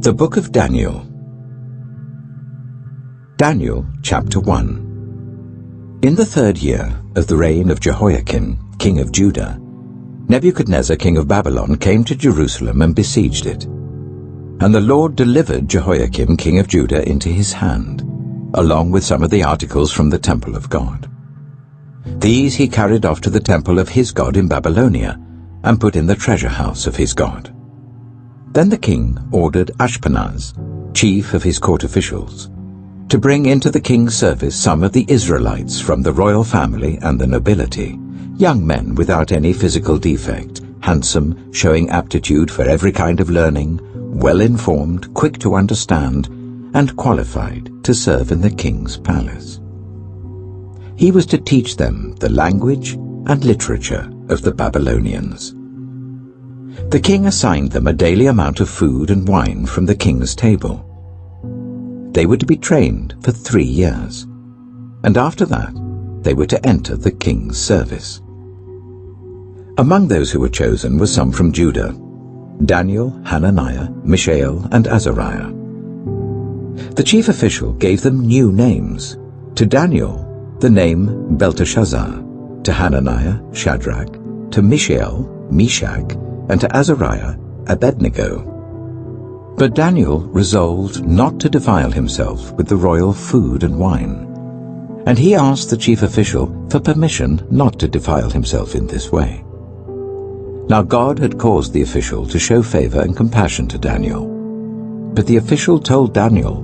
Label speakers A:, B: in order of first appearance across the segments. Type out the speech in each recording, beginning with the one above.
A: The Book of Daniel. Daniel chapter 1. In the 3rd year of the reign of Jehoiakim, king of Judah, Nebuchadnezzar, king of Babylon, came to Jerusalem and besieged it. And the Lord delivered Jehoiakim, king of Judah, into his hand, along with some of the articles from the temple of God. These he carried off to the temple of his God in Babylonia, and put in the treasure house of his God. Then the king ordered Ashpenaz, chief of his court officials, to bring into the king's service some of the Israelites from the royal family and the nobility, young men without any physical defect, handsome, showing aptitude for every kind of learning, well-informed, quick to understand, and qualified to serve in the king's palace. He was to teach them the language and literature of the Babylonians. The king assigned them a daily amount of food and wine from the king's table. They were to be trained for 3 years, and after that they were to enter the king's service. Among those who were chosen were some from Judah: Daniel, Hananiah, Mishael, and Azariah. The chief official gave them new names. To Daniel, the name Belteshazzar; to Hananiah, Shadrach; to Mishael, Meshach; and to Azariah, Abednego. But Daniel resolved not to defile himself with the royal food and wine, and he asked the chief official for permission not to defile himself in this way. Now God had caused the official to show favor and compassion to Daniel. But the official told Daniel,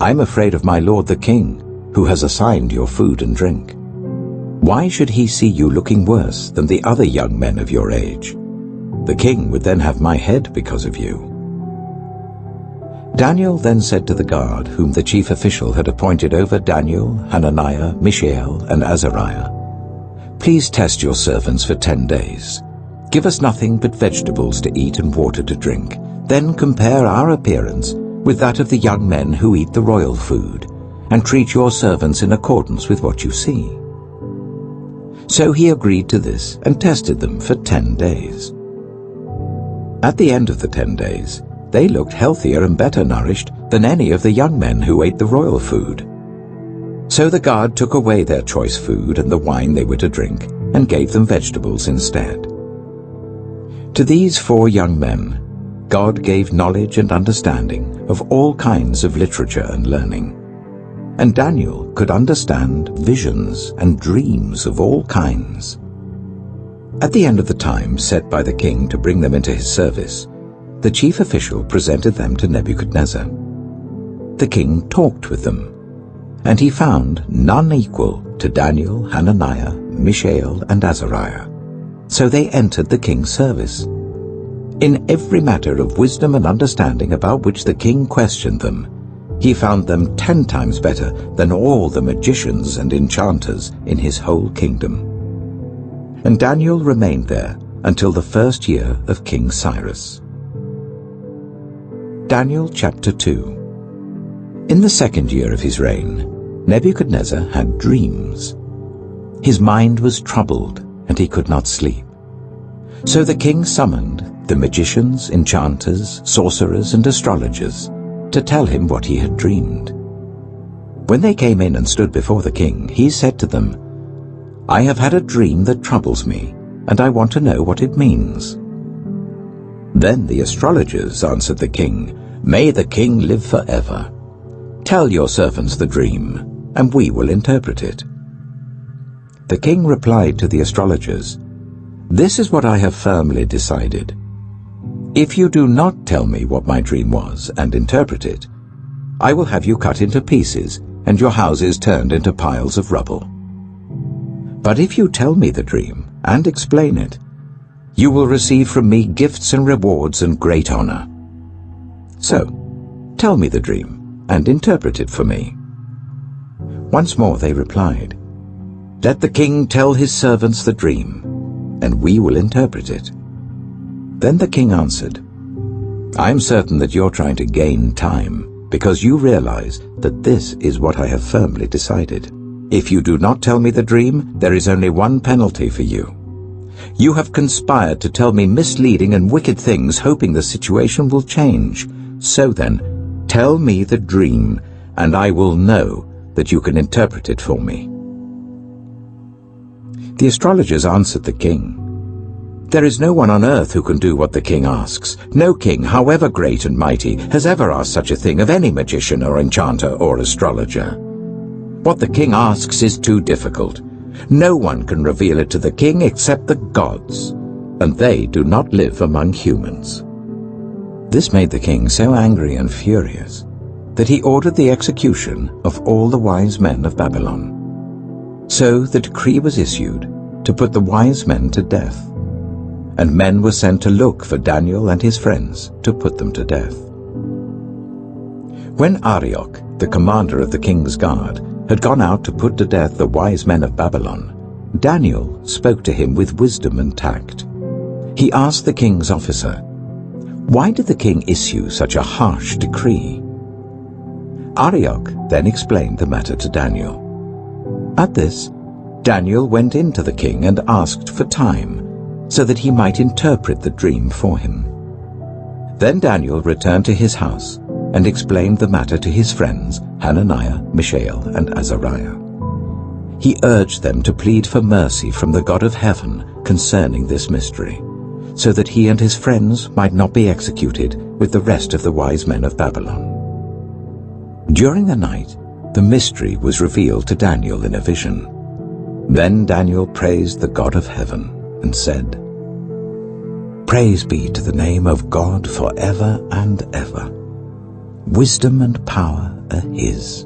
A: "I'm afraid of my lord the king, who has assigned your food and drink. Why should he see you looking worse than the other young men of your age? The king would then have my head because of you." Daniel then said to the guard, whom the chief official had appointed over Daniel, Hananiah, Mishael, and Azariah, "Please test your servants for 10 days. Give us nothing but vegetables to eat and water to drink. Then compare our appearance with that of the young men who eat the royal food, and treat your servants in accordance with what you see." So he agreed to this and tested them for 10 days. At the end of the 10 days, they looked healthier and better nourished than any of the young men who ate the royal food. So the guard took away their choice food and the wine they were to drink, and gave them vegetables instead. To these 4 young men, God gave knowledge and understanding of all kinds of literature and learning. And Daniel could understand visions and dreams of all kinds. At the end of the time set by the king to bring them into his service, the chief official presented them to Nebuchadnezzar. The king talked with them, and he found none equal to Daniel, Hananiah, Mishael, and Azariah. So they entered the king's service. In every matter of wisdom and understanding about which the king questioned them, he found them 10 times better than all the magicians and enchanters in his whole kingdom. And Daniel remained there until the 1st year of King Cyrus. Daniel chapter 2. In the 2nd year of his reign, Nebuchadnezzar had dreams. His mind was troubled, and he could not sleep. So the king summoned the magicians, enchanters, sorcerers, and astrologers to tell him what he had dreamed. When they came in and stood before the king, he said to them, "I have had a dream that troubles me, and I want to know what it means." Then the astrologers answered the king, "May the king live forever. Tell your servants the dream, and we will interpret it." The king replied to the astrologers, "This is what I have firmly decided. If you do not tell me what my dream was and interpret it, I will have you cut into pieces and your houses turned into piles of rubble. But if you tell me the dream and explain it, you will receive from me gifts and rewards and great honor. So, tell me the dream and interpret it for me." Once more they replied, "Let the king tell his servants the dream, and we will interpret it." Then the king answered, "I am certain that you're trying to gain time, because you realize that this is what I have firmly decided. If you do not tell me the dream, there is only one penalty for you. You have conspired to tell me misleading and wicked things, hoping the situation will change. So then, tell me the dream, and I will know that you can interpret it for me." The astrologers answered the king, "There is no one on earth who can do what the king asks. No king, however great and mighty, has ever asked such a thing of any magician or enchanter or astrologer. What the king asks is too difficult. No one can reveal it to the king except the gods, and they do not live among humans." This made the king so angry and furious that he ordered the execution of all the wise men of Babylon. So the decree was issued to put the wise men to death, and men were sent to look for Daniel and his friends to put them to death. When Arioch, the commander of the king's guard, had gone out to put to death the wise men of Babylon, Daniel spoke to him with wisdom and tact. He asked the king's officer, "Why did the king issue such a harsh decree?" Arioch then explained the matter to Daniel. At this, Daniel went in to the king and asked for time, so that he might interpret the dream for him. Then Daniel returned to his house and explained the matter to his friends Hananiah, Mishael, and Azariah. He urged them to plead for mercy from the God of heaven concerning this mystery, so that he and his friends might not be executed with the rest of the wise men of Babylon. During the night, the mystery was revealed to Daniel in a vision. Then Daniel praised the God of heaven and said, "Praise be to the name of God forever and ever. Wisdom and power are his.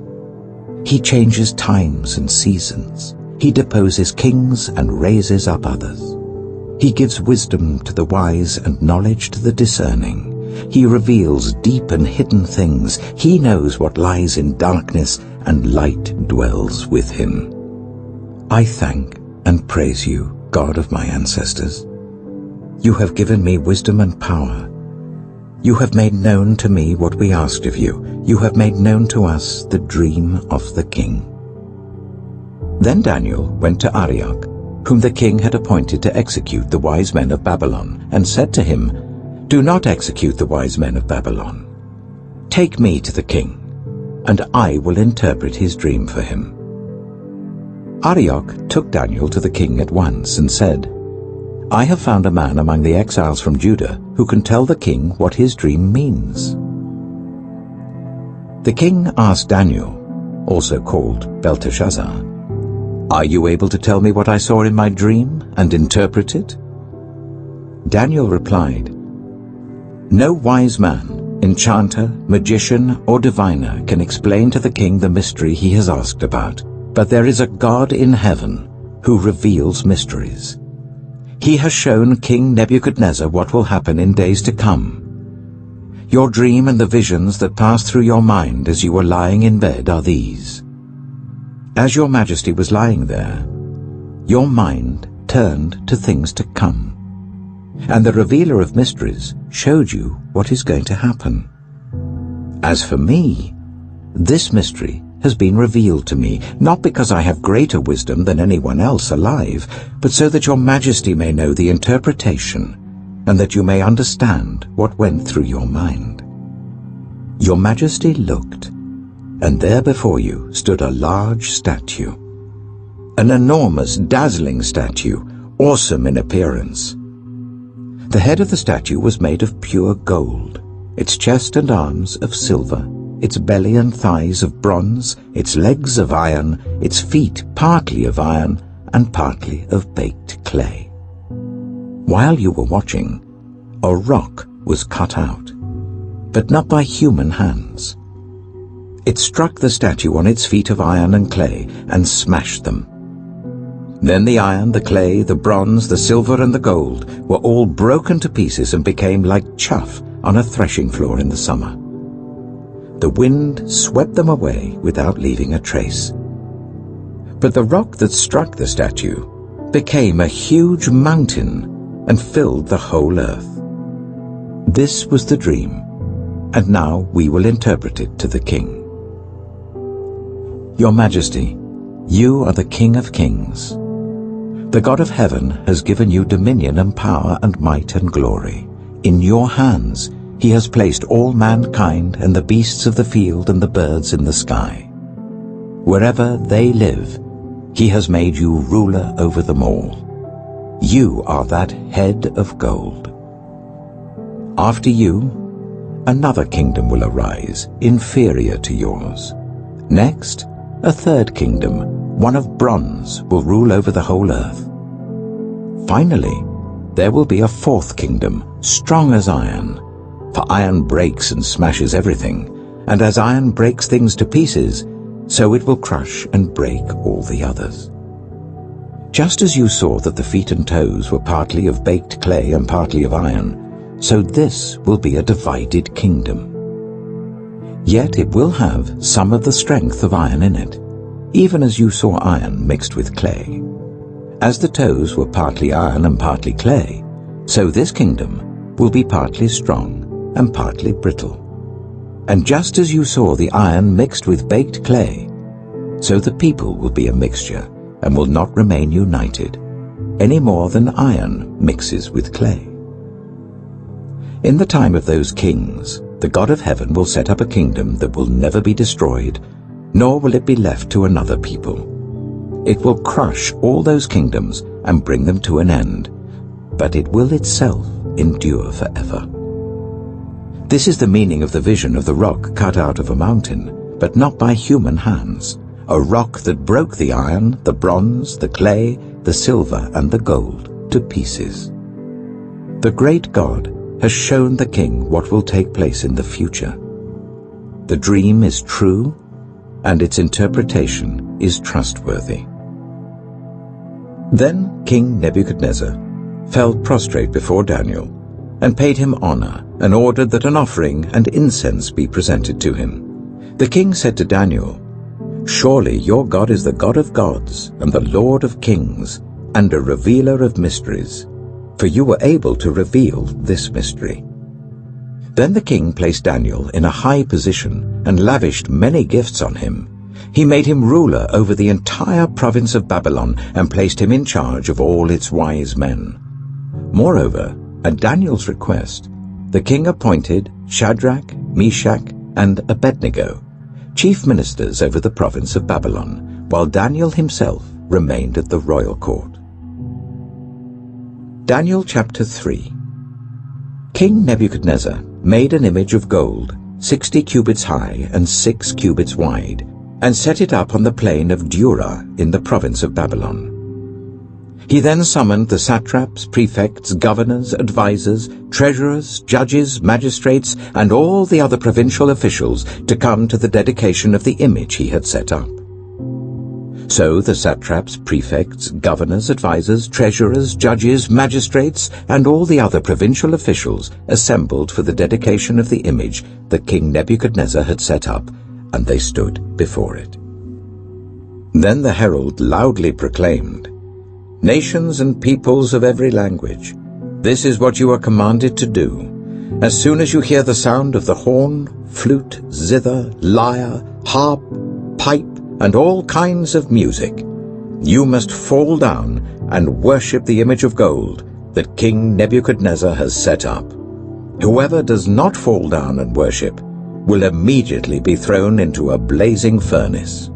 A: He changes times and seasons. He deposes kings and raises up others. He gives wisdom to the wise and knowledge to the discerning. He reveals deep and hidden things. He knows what lies in darkness, and light dwells with him. I thank and praise you, God of my ancestors. You have given me wisdom and power. You have made known to me what we asked of you. You have made known to us the dream of the king." Then Daniel went to Arioch, whom the king had appointed to execute the wise men of Babylon, and said to him, "Do not execute the wise men of Babylon. Take me to the king, and I will interpret his dream for him." Arioch took Daniel to the king at once and said, "I have found a man among the exiles from Judah who can tell the king what his dream means." The king asked Daniel, also called Belteshazzar, "Are you able to tell me what I saw in my dream and interpret it?" Daniel replied, "No wise man, enchanter, magician, or diviner can explain to the king the mystery he has asked about, but there is a God in heaven who reveals mysteries. He has shown King Nebuchadnezzar what will happen in days to come. Your dream and the visions that passed through your mind as you were lying in bed are these. As your majesty was lying there, your mind turned to things to come, and the revealer of mysteries showed you what is going to happen. As for me, this mystery has been revealed to me, not because I have greater wisdom than anyone else alive, but so that your majesty may know the interpretation, and that you may understand what went through your mind. Your majesty looked, and there before you stood a large statue, an enormous, dazzling statue, awesome in appearance. The head of the statue was made of pure gold, its chest and arms of silver, its belly and thighs of bronze, its legs of iron, its feet partly of iron and partly of baked clay. While you were watching, a rock was cut out, but not by human hands. It struck the statue on its feet of iron and clay and smashed them. Then the iron, the clay, the bronze, the silver, and the gold were all broken to pieces and became like chaff on a threshing floor in the summer. The wind swept them away without leaving a trace. But the rock that struck the statue became a huge mountain and filled the whole earth. This was the dream, and now we will interpret it to the king. Your Majesty, you are the King of Kings. The God of heaven has given you dominion and power and might and glory. In your hands he has placed all mankind and the beasts of the field and the birds in the sky. Wherever they live, he has made you ruler over them all. You are that head of gold. After you, another kingdom will arise, inferior to yours. Next, a third kingdom, one of bronze, will rule over the whole earth. Finally, there will be a fourth kingdom, strong as iron. For iron breaks and smashes everything, and as iron breaks things to pieces, so it will crush and break all the others. Just as you saw that the feet and toes were partly of baked clay and partly of iron, so this will be a divided kingdom. Yet it will have some of the strength of iron in it, even as you saw iron mixed with clay. As the toes were partly iron and partly clay, so this kingdom will be partly strong and partly brittle. And just as you saw the iron mixed with baked clay, so the people will be a mixture and will not remain united, any more than iron mixes with clay. In the time of those kings, the God of heaven will set up a kingdom that will never be destroyed, nor will it be left to another people. It will crush all those kingdoms and bring them to an end, but it will itself endure forever. This is the meaning of the vision of the rock cut out of a mountain, but not by human hands, a rock that broke the iron, the bronze, the clay, the silver, and the gold to pieces. The great God has shown the king what will take place in the future. The dream is true, and its interpretation is trustworthy. Then King Nebuchadnezzar fell prostrate before Daniel and paid him honor and ordered that an offering and incense be presented to him. The king said to Daniel, "Surely your God is the God of gods and the Lord of kings and a revealer of mysteries, for you were able to reveal this mystery." Then the king placed Daniel in a high position and lavished many gifts on him. He made him ruler over the entire province of Babylon and placed him in charge of all its wise men. Moreover, at Daniel's request, the king appointed Shadrach, Meshach, and Abednego, chief ministers over the province of Babylon, while Daniel himself remained at the royal court. Daniel chapter 3. King Nebuchadnezzar made an image of gold, 60 cubits high and 6 cubits wide, and set it up on the plain of Dura in the province of Babylon. He then summoned the satraps, prefects, governors, advisers, treasurers, judges, magistrates, and all the other provincial officials to come to the dedication of the image he had set up. So the satraps, prefects, governors, advisers, treasurers, judges, magistrates, and all the other provincial officials assembled for the dedication of the image that King Nebuchadnezzar had set up, and they stood before it. Then the herald loudly proclaimed, "Nations and peoples of every language, this is what you are commanded to do. As soon as you hear the sound of the horn, flute, zither, lyre, harp, pipe, and all kinds of music, you must fall down and worship the image of gold that King Nebuchadnezzar has set up. Whoever does not fall down and worship will immediately be thrown into a blazing furnace."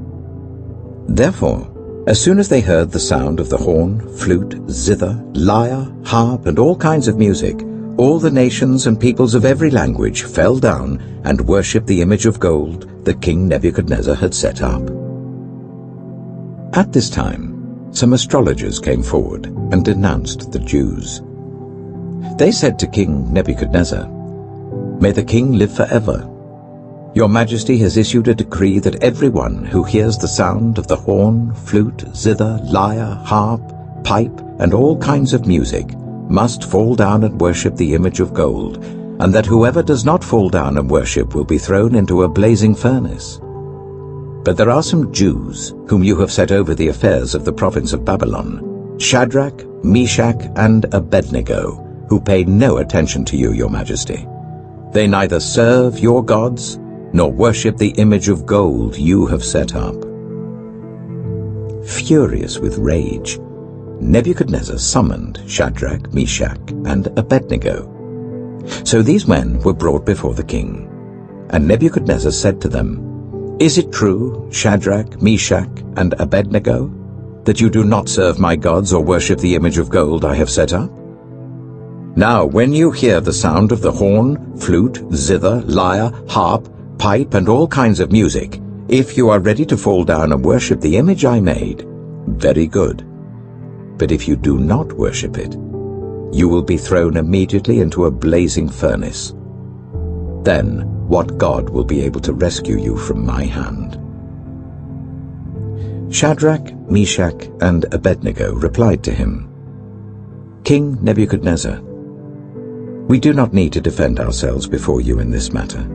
A: Therefore, as soon as they heard the sound of the horn, flute, zither, lyre, harp, and all kinds of music, all the nations and peoples of every language fell down and worshipped the image of gold that King Nebuchadnezzar had set up. At this time, some astrologers came forward and denounced the Jews. They said to King Nebuchadnezzar, "May the king live forever. Your Majesty has issued a decree that everyone who hears the sound of the horn, flute, zither, lyre, harp, pipe, and all kinds of music must fall down and worship the image of gold, and that whoever does not fall down and worship will be thrown into a blazing furnace. But there are some Jews whom you have set over the affairs of the province of Babylon, Shadrach, Meshach, and Abednego, who pay no attention to you, your Majesty. They neither serve your gods nor worship the image of gold you have set up." Furious with rage, Nebuchadnezzar summoned Shadrach, Meshach, and Abednego. So these men were brought before the king. And Nebuchadnezzar said to them, "Is it true, Shadrach, Meshach, and Abednego, that you do not serve my gods or worship the image of gold I have set up? Now when you hear the sound of the horn, flute, zither, lyre, harp, pipe, and all kinds of music, if you are ready to fall down and worship the image I made, very good. But if you do not worship it, you will be thrown immediately into a blazing furnace. Then what God will be able to rescue you from my hand?" Shadrach, Meshach, and Abednego replied to him, "King Nebuchadnezzar, we do not need to defend ourselves before you in this matter.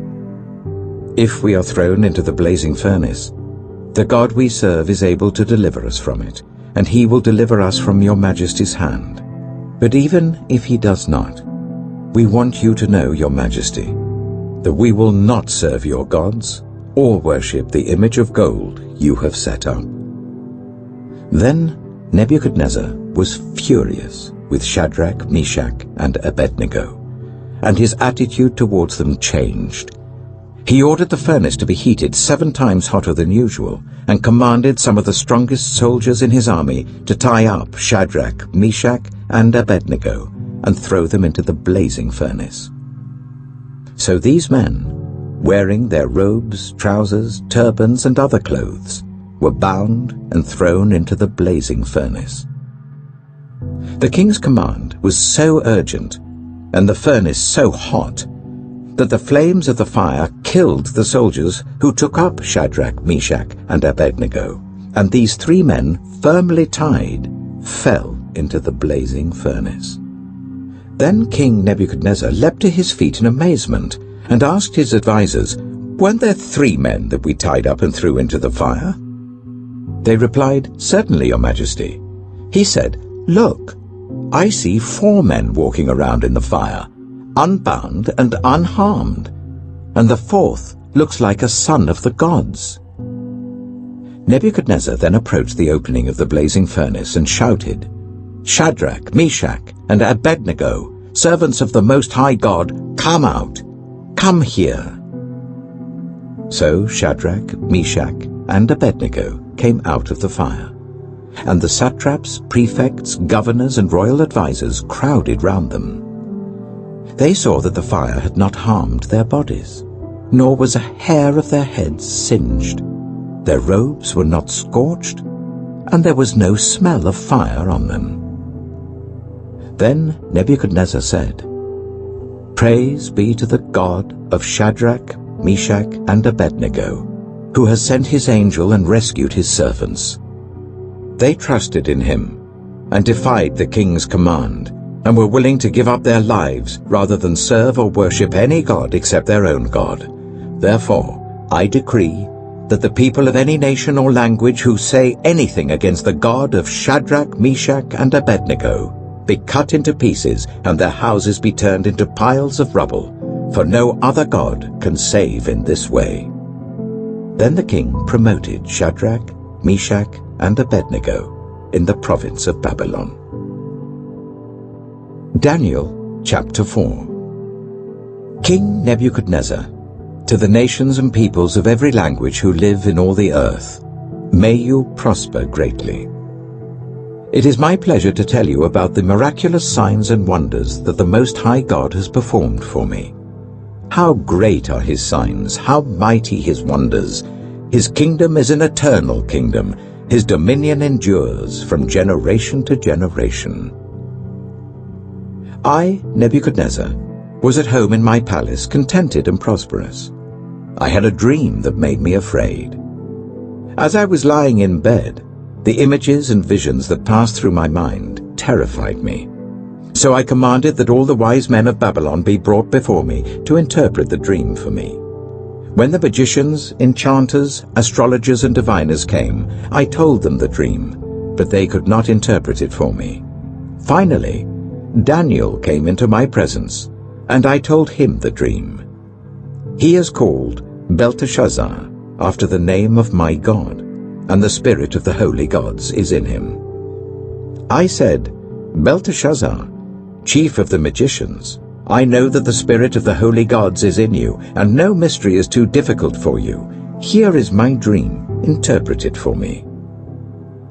A: If we are thrown into the blazing furnace, the God we serve is able to deliver us from it, and he will deliver us from your majesty's hand. But even if he does not, we want you to know, your majesty, that we will not serve your gods or worship the image of gold you have set up." Then Nebuchadnezzar was furious with Shadrach, Meshach, and Abednego, and his attitude towards them changed. He ordered the furnace to be heated 7 times hotter than usual, and commanded some of the strongest soldiers in his army to tie up Shadrach, Meshach, and Abednego, and throw them into the blazing furnace. So these men, wearing their robes, trousers, turbans, and other clothes, were bound and thrown into the blazing furnace. The king's command was so urgent, and the furnace so hot, that the flames of the fire killed the soldiers who took up Shadrach, Meshach, and Abednego, and these 3 men, firmly tied, fell into the blazing furnace. Then King Nebuchadnezzar leapt to his feet in amazement, and asked his advisers, "Weren't there 3 men that we tied up and threw into the fire?" They replied, "Certainly, your majesty." He said, "Look, I see 4 men walking around in the fire, unbound and unharmed, and the 4th looks like a son of the gods." Nebuchadnezzar then approached the opening of the blazing furnace and shouted, "Shadrach, Meshach, and Abednego, servants of the Most High God, come out! Come here!" So Shadrach, Meshach, and Abednego came out of the fire, and the satraps, prefects, governors, and royal advisers crowded round them. They saw that the fire had not harmed their bodies, nor was a hair of their heads singed. Their robes were not scorched, and there was no smell of fire on them. Then Nebuchadnezzar said, "Praise be to the God of Shadrach, Meshach, and Abednego, who has sent his angel and rescued his servants. They trusted in him and defied the king's command, and were willing to give up their lives rather than serve or worship any god except their own God. Therefore, I decree that the people of any nation or language who say anything against the God of Shadrach, Meshach, and Abednego be cut into pieces, and their houses be turned into piles of rubble, for no other God can save in this way." Then the king promoted Shadrach, Meshach, and Abednego in the province of Babylon. Daniel chapter 4. King Nebuchadnezzar, to the nations and peoples of every language who live in all the earth, may you prosper greatly. It is my pleasure to tell you about the miraculous signs and wonders that the Most High God has performed for me. How great are his signs, how mighty his wonders! His kingdom is an eternal kingdom. His dominion endures from generation to generation. I, Nebuchadnezzar, was at home in my palace, contented and prosperous. I had a dream that made me afraid. As I was lying in bed, the images and visions that passed through my mind terrified me. So I commanded that all the wise men of Babylon be brought before me to interpret the dream for me. When the magicians, enchanters, astrologers, and diviners came, I told them the dream, but they could not interpret it for me. Finally, Daniel came into my presence, and I told him the dream. He is called Belteshazzar, after the name of my God, and the spirit of the holy gods is in him. I said, Belteshazzar, chief of the magicians, I know that the spirit of the holy gods is in you, and no mystery is too difficult for you. Here is my dream. Interpret it for me.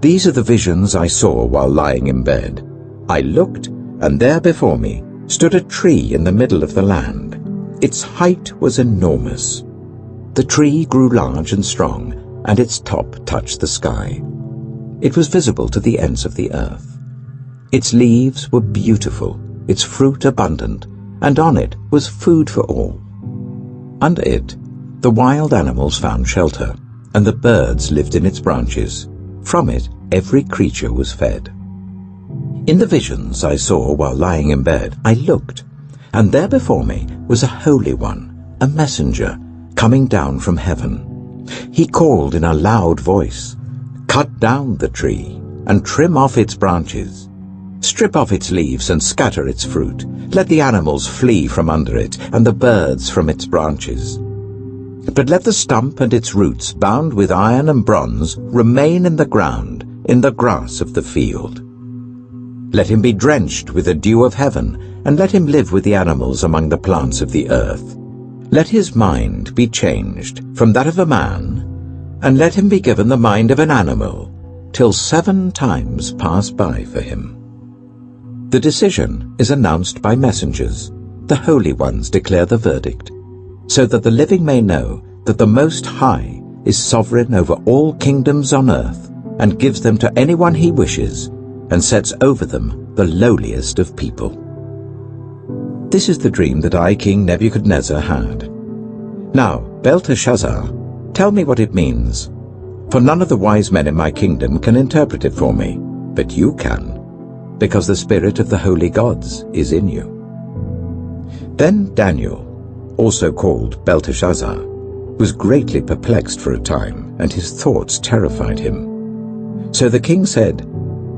A: These are the visions I saw while lying in bed. I looked, and there before me stood a tree in the middle of the land. Its height was enormous. The tree grew large and strong, and its top touched the sky. It was visible to the ends of the earth. Its leaves were beautiful, its fruit abundant, and on it was food for all. Under it, the wild animals found shelter, and the birds lived in its branches. From it, every creature was fed. In the visions I saw while lying in bed, I looked, and there before me was a Holy One, a messenger, coming down from heaven. He called in a loud voice, "Cut down the tree, and trim off its branches. Strip off its leaves and scatter its fruit. Let the animals flee from under it, and the birds from its branches. But let the stump and its roots, bound with iron and bronze, remain in the ground, in the grass of the field. Let him be drenched with the dew of heaven, and let him live with the animals among the plants of the earth. Let his mind be changed from that of a man, and let him be given the mind of an animal, till 7 times pass by for him." The decision is announced by messengers. The holy ones declare the verdict, so that the living may know that the Most High is sovereign over all kingdoms on earth, and gives them to anyone he wishes, and sets over them the lowliest of people. This is the dream that I, King Nebuchadnezzar, had. Now, Belteshazzar, tell me what it means, for none of the wise men in my kingdom can interpret it for me, but you can, because the spirit of the holy gods is in you. Then Daniel, also called Belteshazzar, was greatly perplexed for a time, and his thoughts terrified him. So the king said,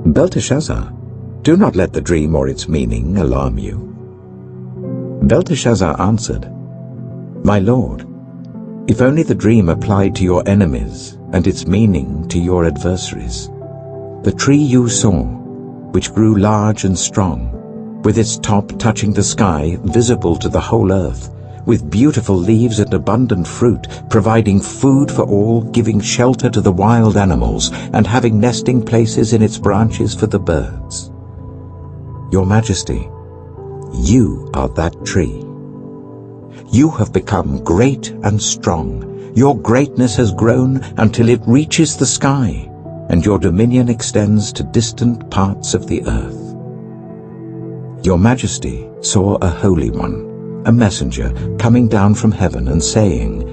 A: "Belteshazzar, do not let the dream or its meaning alarm you." Belteshazzar answered, "My lord, if only the dream applied to your enemies and its meaning to your adversaries. The tree you saw, which grew large and strong, with its top touching the sky, visible to the whole earth, with beautiful leaves and abundant fruit, providing food for all, giving shelter to the wild animals, and having nesting places in its branches for the birds. Your Majesty, you are that tree. You have become great and strong. Your greatness has grown until it reaches the sky, and your dominion extends to distant parts of the earth. Your Majesty saw a Holy One, a messenger, coming down from heaven and saying,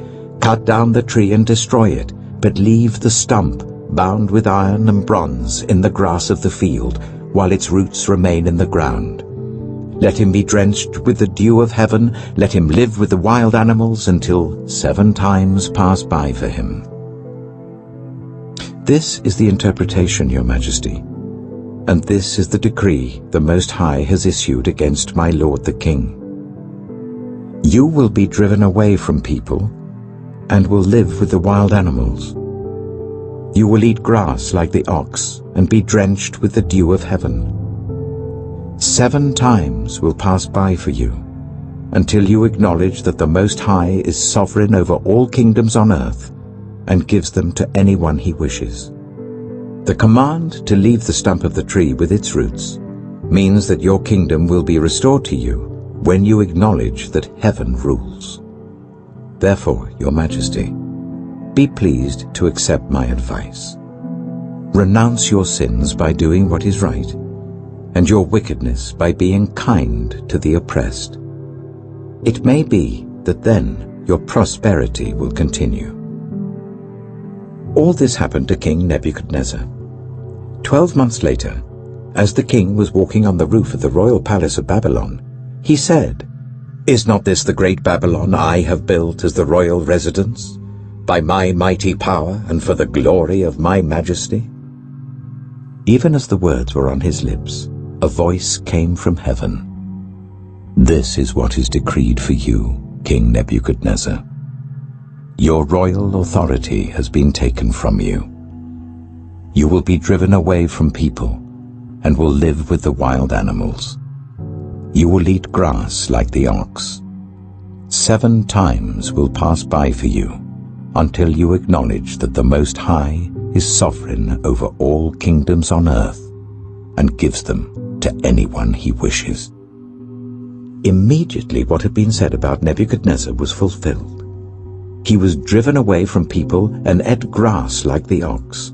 A: "Cut down the tree and destroy it, but leave the stump, bound with iron and bronze, in the grass of the field, while its roots remain in the ground. Let him be drenched with the dew of heaven, let him live with the wild animals until 7 times pass by for him." This is the interpretation, Your Majesty, and this is the decree the Most High has issued against my lord the king. You will be driven away from people, and will live with the wild animals. You will eat grass like the ox, and be drenched with the dew of heaven. 7 times will pass by for you, until you acknowledge that the Most High is sovereign over all kingdoms on earth, and gives them to anyone he wishes. The command to leave the stump of the tree with its roots means that your kingdom will be restored to you when you acknowledge that heaven rules. Therefore, Your Majesty, be pleased to accept my advice. Renounce your sins by doing what is right, and your wickedness by being kind to the oppressed. It may be that then your prosperity will continue. All this happened to King Nebuchadnezzar. 12 months later, as the king was walking on the roof of the royal palace of Babylon, he said, "Is not this the great Babylon I have built as the royal residence, by my mighty power and for the glory of my majesty?" Even as the words were on his lips, a voice came from heaven. "This is what is decreed for you, King Nebuchadnezzar. Your royal authority has been taken from you. You will be driven away from people and will live with the wild animals. You will eat grass like the ox. 7 times will pass by for you, until you acknowledge that the Most High is sovereign over all kingdoms on earth, and gives them to anyone he wishes." Immediately what had been said about Nebuchadnezzar was fulfilled. He was driven away from people and ate grass like the ox.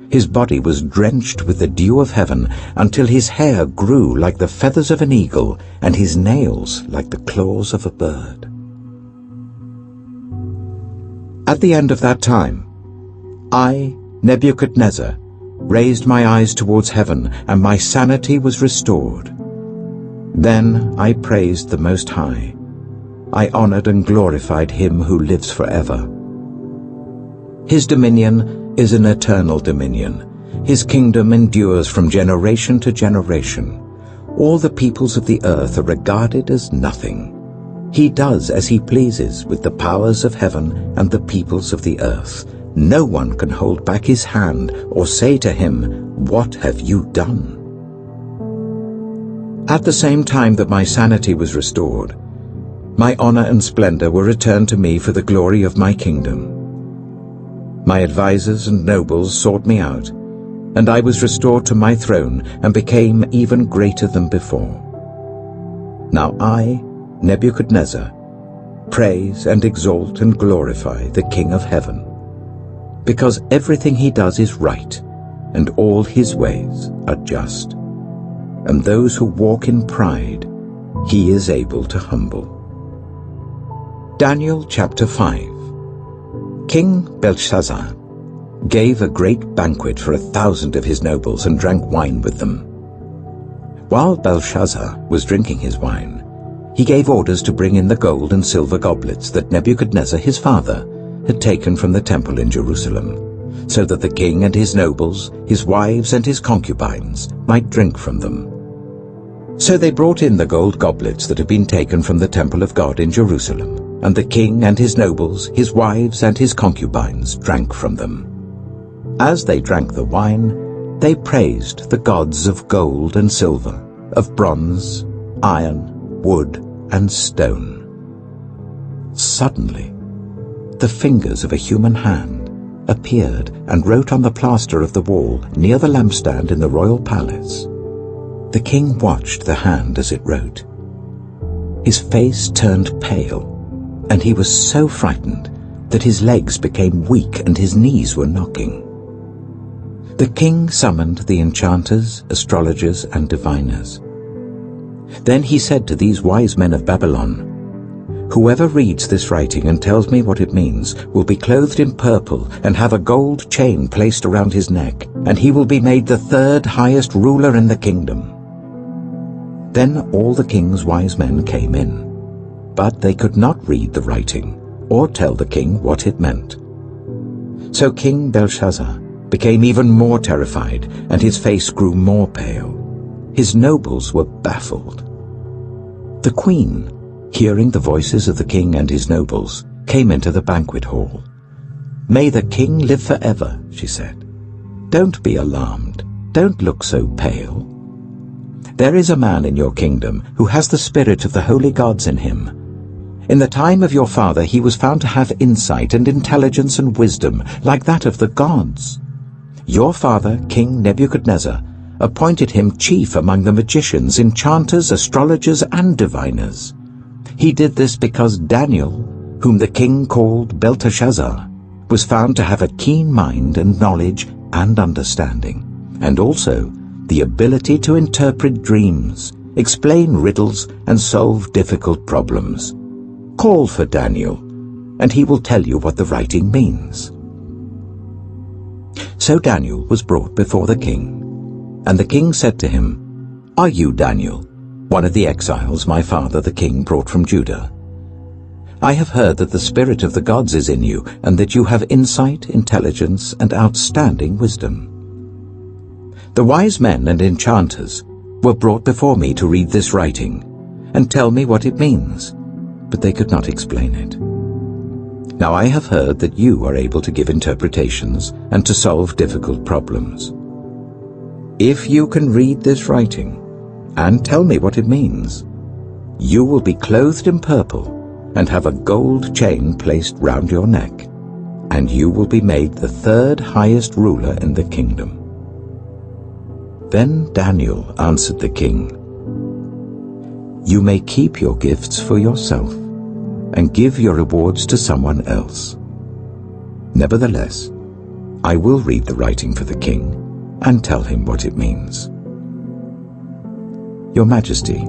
A: His body was drenched with the dew of heaven until his hair grew like the feathers of an eagle and his nails like the claws of a bird. At the end of that time, I, Nebuchadnezzar, raised my eyes towards heaven, and my sanity was restored. Then I praised the Most High. I honored and glorified him who lives forever. His dominion is an eternal dominion. His kingdom endures from generation to generation. All the peoples of the earth are regarded as nothing. He does as he pleases with the powers of heaven and the peoples of the earth. No one can hold back his hand or say to him, "What have you done?" At the same time that my sanity was restored, my honor and splendor were returned to me for the glory of my kingdom. My advisers and nobles sought me out, and I was restored to my throne and became even greater than before. Now I, Nebuchadnezzar, praise and exalt and glorify the King of heaven, because everything he does is right, and all his ways are just. And those who walk in pride, he is able to humble. Daniel chapter 5. King Belshazzar gave a great banquet for 1,000 of his nobles and drank wine with them. While Belshazzar was drinking his wine, he gave orders to bring in the gold and silver goblets that Nebuchadnezzar his father had taken from the temple in Jerusalem, so that the king and his nobles, his wives and his concubines might drink from them. So they brought in the gold goblets that had been taken from the temple of God in Jerusalem, and the king and his nobles, his wives and his concubines drank from them. As they drank the wine, they praised the gods of gold and silver, of bronze, iron, wood, and stone. Suddenly, the fingers of a human hand appeared and wrote on the plaster of the wall near the lampstand in the royal palace. The king watched the hand as it wrote. His face turned pale, and he was so frightened that his legs became weak and his knees were knocking. The king summoned the enchanters, astrologers, and diviners. Then he said to these wise men of Babylon, "Whoever reads this writing and tells me what it means will be clothed in purple and have a gold chain placed around his neck, and he will be made the 3rd highest ruler in the kingdom." Then all the king's wise men came in, but they could not read the writing or tell the king what it meant. So King Belshazzar became even more terrified, and his face grew more pale. His nobles were baffled. The queen, hearing the voices of the king and his nobles, came into the banquet hall. "May the king live forever," she said. "Don't be alarmed. Don't look so pale. There is a man in your kingdom who has the spirit of the holy gods in him. In the time of your father he was found to have insight and intelligence and wisdom like that of the gods. Your father, King Nebuchadnezzar, appointed him chief among the magicians, enchanters, astrologers, and diviners. He did this because Daniel, whom the king called Belteshazzar, was found to have a keen mind and knowledge and understanding, and also the ability to interpret dreams, explain riddles, and solve difficult problems. Call for Daniel, and he will tell you what the writing means." So Daniel was brought before the king, and the king said to him, "Are you Daniel, one of the exiles my father the king brought from Judah? I have heard that the spirit of the gods is in you, and that you have insight, intelligence, and outstanding wisdom. The wise men and enchanters were brought before me to read this writing and tell me what it means, but they could not explain it. Now I have heard that you are able to give interpretations and to solve difficult problems. If you can read this writing and tell me what it means, You will be clothed in purple and have a gold chain placed round your neck, and you will be made the third highest ruler in the kingdom." Then Daniel answered the king, "You may keep your gifts for yourself and give your rewards to someone else. Nevertheless, I will read the writing for the king and tell him what it means. Your Majesty,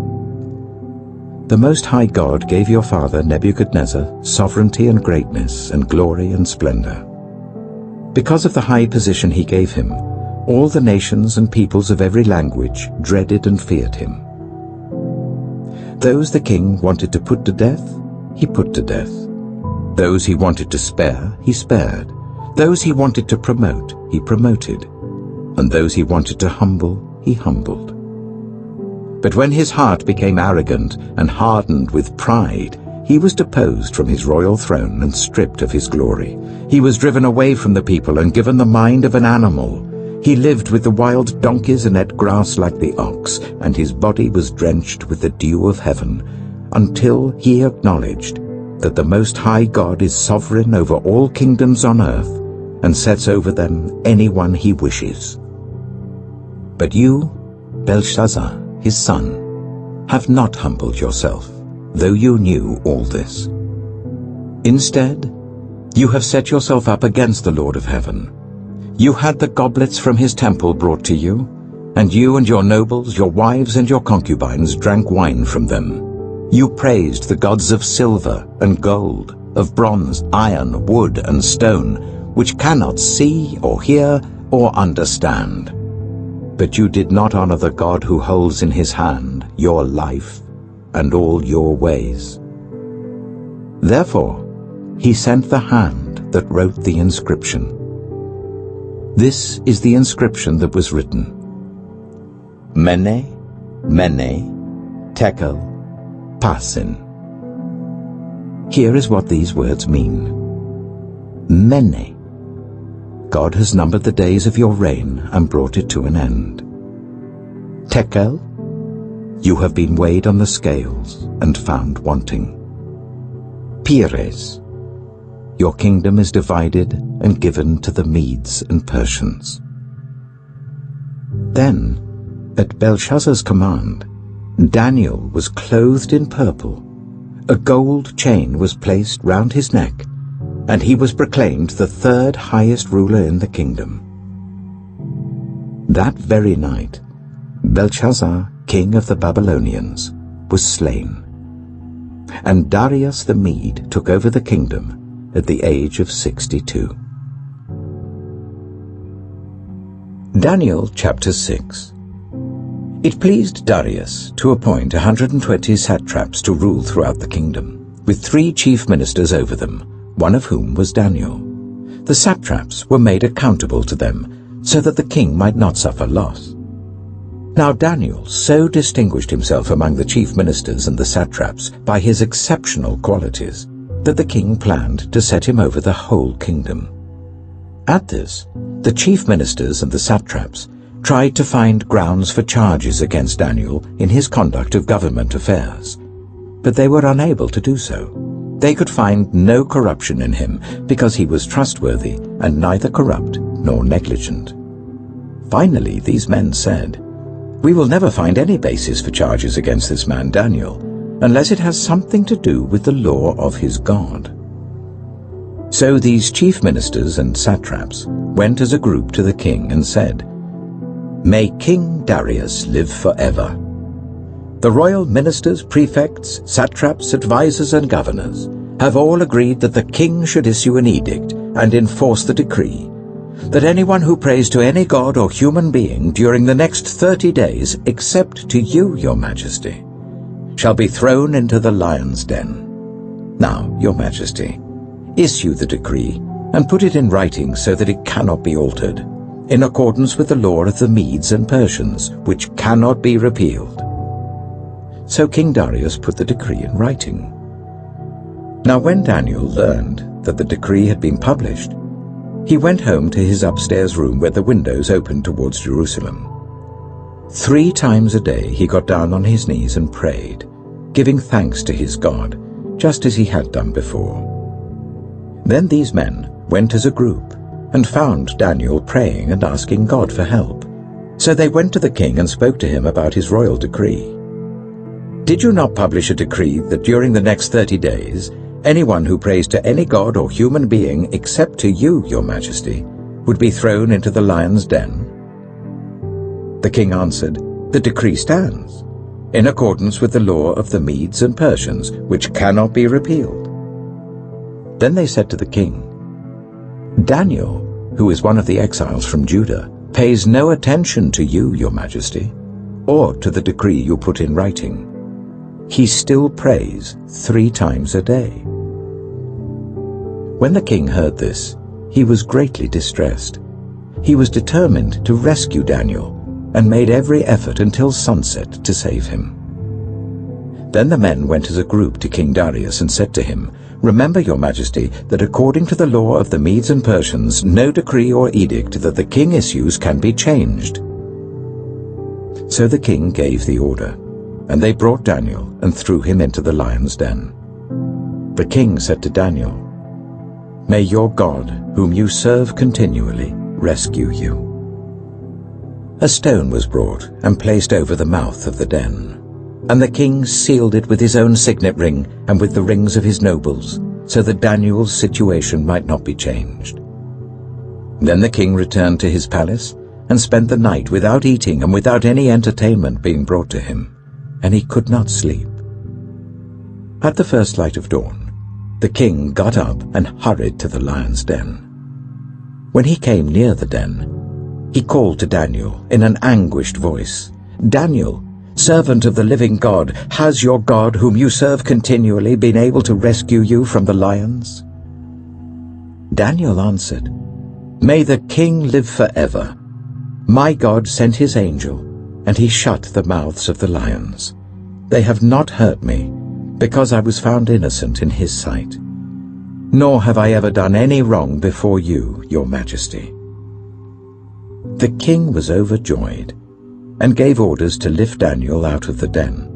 A: the Most High God gave your father Nebuchadnezzar sovereignty and greatness and glory and splendor. Because of the high position he gave him, all the nations and peoples of every language dreaded and feared him. Those the king wanted to put to death, he put to death. Those he wanted to spare, he spared. Those he wanted to promote, he promoted. And those he wanted to humble, he humbled. But when his heart became arrogant and hardened with pride, he was deposed from his royal throne and stripped of his glory. He was driven away from the people and given the mind of an animal. He lived with the wild donkeys and ate grass like the ox, and his body was drenched with the dew of heaven, until he acknowledged that the Most High God is sovereign over all kingdoms on earth and sets over them anyone he wishes. But you, Belshazzar, his son, have not humbled yourself, though you knew all this. Instead, you have set yourself up against the Lord of heaven. You had the goblets from his temple brought to you, and you and your nobles, your wives and your concubines drank wine from them. You praised the gods of silver and gold, of bronze, iron, wood, and stone, which cannot see or hear or understand. But you did not honor the God who holds in his hand your life and all your ways. Therefore, he sent the hand that wrote the inscription. This is the inscription that was written: Mene, Mene, Tekel, Parsin. Here is what these words mean. Mene. God has numbered the days of your reign and brought it to an end. Tekel. You have been weighed on the scales and found wanting. Pires. Your kingdom is divided and given to the Medes and Persians. Then, at Belshazzar's command, Daniel was clothed in purple. A gold chain was placed round his neck, and he was proclaimed the third highest ruler in the kingdom. That very night, Belshazzar, king of the Babylonians, was slain, and Darius the Mede took over the kingdom at the age of 62. Daniel chapter 6. It pleased Darius to appoint 120 satraps to rule throughout the kingdom, with 3 chief ministers over them, one of whom was Daniel. The satraps were made accountable to them, so that the king might not suffer loss. Now Daniel so distinguished himself among the chief ministers and the satraps by his exceptional qualities that the king planned to set him over the whole kingdom. At this, the chief ministers and the satraps tried to find grounds for charges against Daniel in his conduct of government affairs, but they were unable to do so. They could find no corruption in him because he was trustworthy and neither corrupt nor negligent. Finally, these men said, "We will never find any basis for charges against this man Daniel, unless it has something to do with the law of his God." So these chief ministers and satraps went as a group to the king and said, "May King Darius live forever. The royal ministers, prefects, satraps, advisors, and governors have all agreed that the king should issue an edict and enforce the decree that anyone who prays to any god or human being during the next 30 days, except to you, your majesty, shall be thrown into the lion's den. Now, your majesty, issue the decree and put it in writing so that it cannot be altered, in accordance with the law of the Medes and Persians, which cannot be repealed." So King Darius put the decree in writing. Now when Daniel learned that the decree had been published, he went home to his upstairs room where the windows opened towards Jerusalem. 3 times a day he got down on his knees and prayed, giving thanks to his God, just as he had done before. Then these men went as a group and found Daniel praying and asking God for help. So they went to the king and spoke to him about his royal decree. "Did you not publish a decree that during the next 30 days, anyone who prays to any god or human being except to you, your majesty, would be thrown into the lion's den?" The king answered, "The decree stands, in accordance with the law of the Medes and Persians, which cannot be repealed." Then they said to the king, "Daniel, who is one of the exiles from Judah, pays no attention to you, your majesty, or to the decree you put in writing. He still prays 3 times a day." When the king heard this, he was greatly distressed. He was determined to rescue Daniel and made every effort until sunset to save him. Then the men went as a group to King Darius and said to him, "Remember, your majesty, that according to the law of the Medes and Persians, no decree or edict that the king issues can be changed." So the king gave the order, and they brought Daniel and threw him into the lion's den. The king said to Daniel, "May your God, whom you serve continually, rescue you." A stone was brought and placed over the mouth of the den, and the king sealed it with his own signet ring and with the rings of his nobles, so that Daniel's situation might not be changed. Then the king returned to his palace and spent the night without eating and without any entertainment being brought to him, and he could not sleep. At the first light of dawn, the king got up and hurried to the lion's den. When he came near the den, he called to Daniel in an anguished voice, "Daniel, servant of the living God, has your God, whom you serve continually, been able to rescue you from the lions?" Daniel answered, "May the king live forever. My God sent his angel, and he shut the mouths of the lions. They have not hurt me, because I was found innocent in his sight. Nor have I ever done any wrong before you, your majesty." The king was overjoyed, and gave orders to lift Daniel out of the den.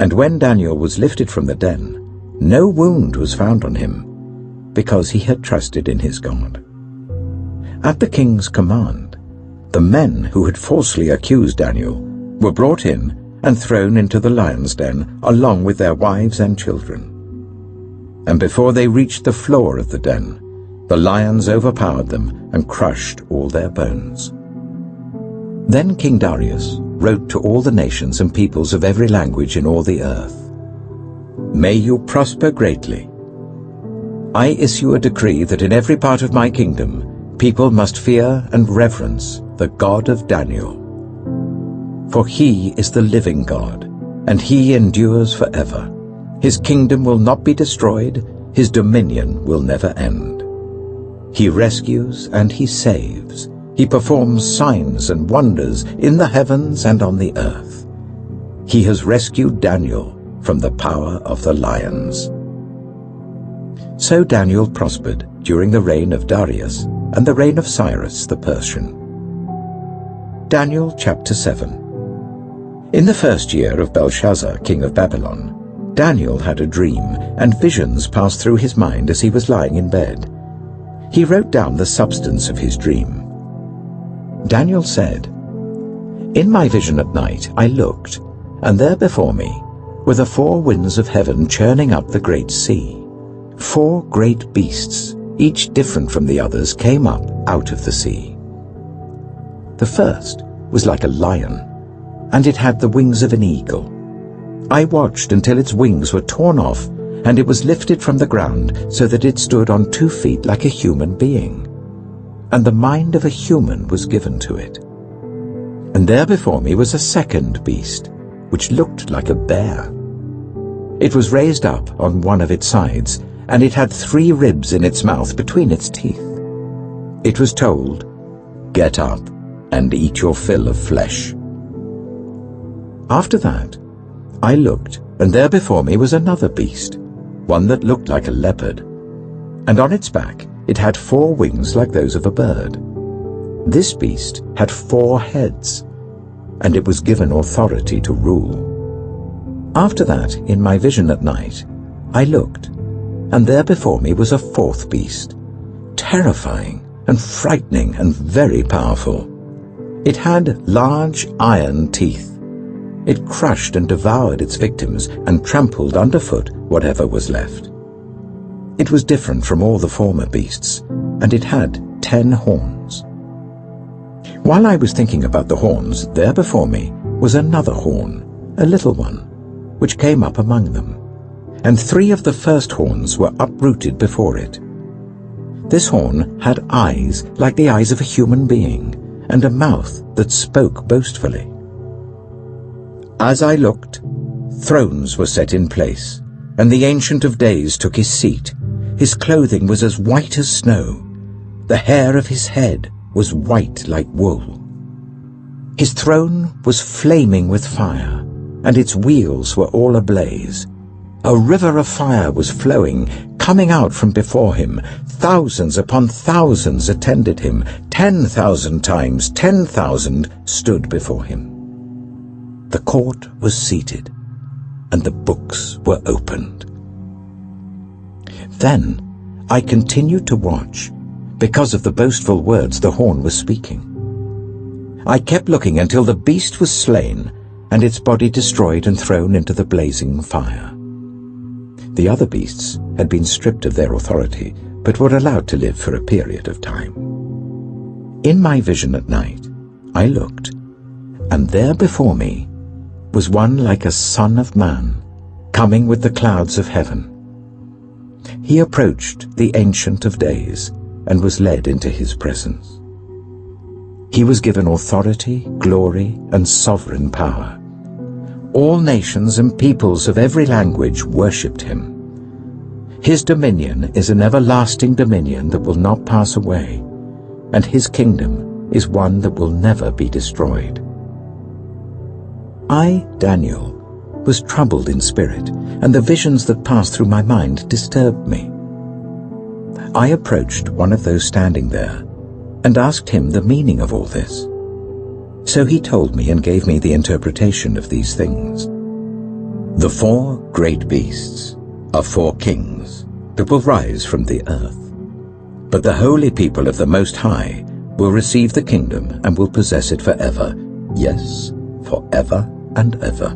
A: And when Daniel was lifted from the den, no wound was found on him, because he had trusted in his God. At the king's command, the men who had falsely accused Daniel were brought in and thrown into the lion's den, along with their wives and children. And before they reached the floor of the den, the lions overpowered them and crushed all their bones. Then King Darius wrote to all the nations and peoples of every language in all the earth, "May you prosper greatly. I issue a decree that in every part of my kingdom people must fear and reverence the God of Daniel. For he is the living God, and he endures forever. His kingdom will not be destroyed, his dominion will never end. He rescues and he saves. He performs signs and wonders in the heavens and on the earth. He has rescued Daniel from the power of the lions." So Daniel prospered during the reign of Darius and the reign of Cyrus the Persian. Daniel chapter 7. In the first year of Belshazzar, king of Babylon, Daniel had a dream, and visions passed through his mind as he was lying in bed. He wrote down the substance of his dream. Daniel said, "In my vision at night I looked, and there before me were the 4 winds of heaven churning up the great sea. 4 great beasts, each different from the others, came up out of the sea. The first was like a lion, and it had the wings of an eagle. I watched until its wings were torn off, and it was lifted from the ground so that it stood on 2 feet like a human being. And the mind of a human was given to it. And there before me was a second beast, which looked like a bear. It was raised up on one of its sides, and it had 3 ribs in its mouth between its teeth. It was told, 'Get up and eat your fill of flesh.' After that, I looked, and there before me was another beast, one that looked like a leopard, and on its back it had 4 wings like those of a bird. This beast had 4 heads, and it was given authority to rule. After that, in my vision at night, I looked, and there before me was a fourth beast, terrifying and frightening and very powerful. It had large iron teeth. It crushed and devoured its victims and trampled underfoot whatever was left. It was different from all the former beasts, and it had 10 horns. While I was thinking about the horns, there before me was another horn, a little one, which came up among them, and 3 of the first horns were uprooted before it. This horn had eyes like the eyes of a human being, and a mouth that spoke boastfully. As I looked, thrones were set in place, and the Ancient of Days took his seat. His clothing was as white as snow. The hair of his head was white like wool. His throne was flaming with fire, and its wheels were all ablaze. A river of fire was flowing, coming out from before him. Thousands upon thousands attended him. 10,000 times 10,000 stood before him. The court was seated, and the books were opened. Then I continued to watch, because of the boastful words the horn was speaking. I kept looking until the beast was slain, and its body destroyed and thrown into the blazing fire. The other beasts had been stripped of their authority, but were allowed to live for a period of time. In my vision at night, I looked, and there before me was one like a son of man, coming with the clouds of heaven. He approached the Ancient of Days and was led into his presence. He was given authority, glory, and sovereign power. All nations and peoples of every language worshipped him. His dominion is an everlasting dominion that will not pass away, and his kingdom is one that will never be destroyed. I, Daniel, was troubled in spirit, and the visions that passed through my mind disturbed me. I approached one of those standing there and asked him the meaning of all this. So he told me and gave me the interpretation of these things. The 4 great beasts are 4 kings that will rise from the earth. But the holy people of the Most High will receive the kingdom and will possess it forever, yes, forever and ever.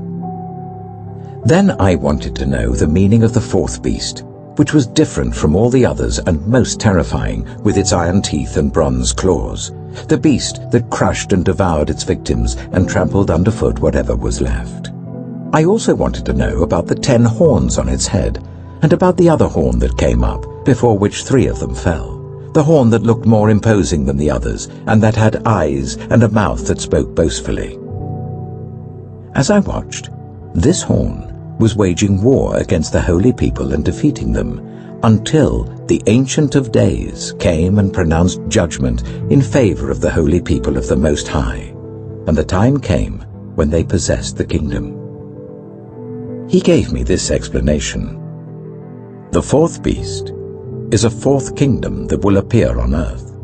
A: Then I wanted to know the meaning of the 4th beast, which was different from all the others and most terrifying, with its iron teeth and bronze claws, the beast that crushed and devoured its victims and trampled underfoot whatever was left. I also wanted to know about the 10 horns on its head, and about the other horn that came up, before which 3 of them fell, the horn that looked more imposing than the others, and that had eyes and a mouth that spoke boastfully. As I watched, this horn was waging war against the holy people and defeating them, until the Ancient of Days came and pronounced judgment in favor of the holy people of the Most High, and the time came when they possessed the kingdom. He gave me this explanation. The 4th beast is a 4th kingdom that will appear on earth.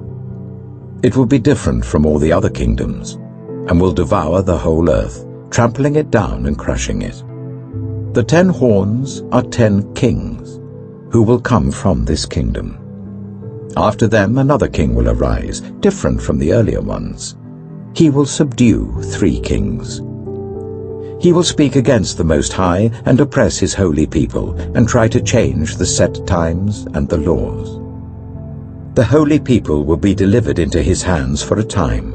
A: It will be different from all the other kingdoms, and will devour the whole earth, trampling it down and crushing it. The 10 horns are 10 kings, who will come from this kingdom. After them another king will arise, different from the earlier ones. He will subdue 3 kings. He will speak against the Most High and oppress his holy people, and try to change the set times and the laws. The holy people will be delivered into his hands for a time,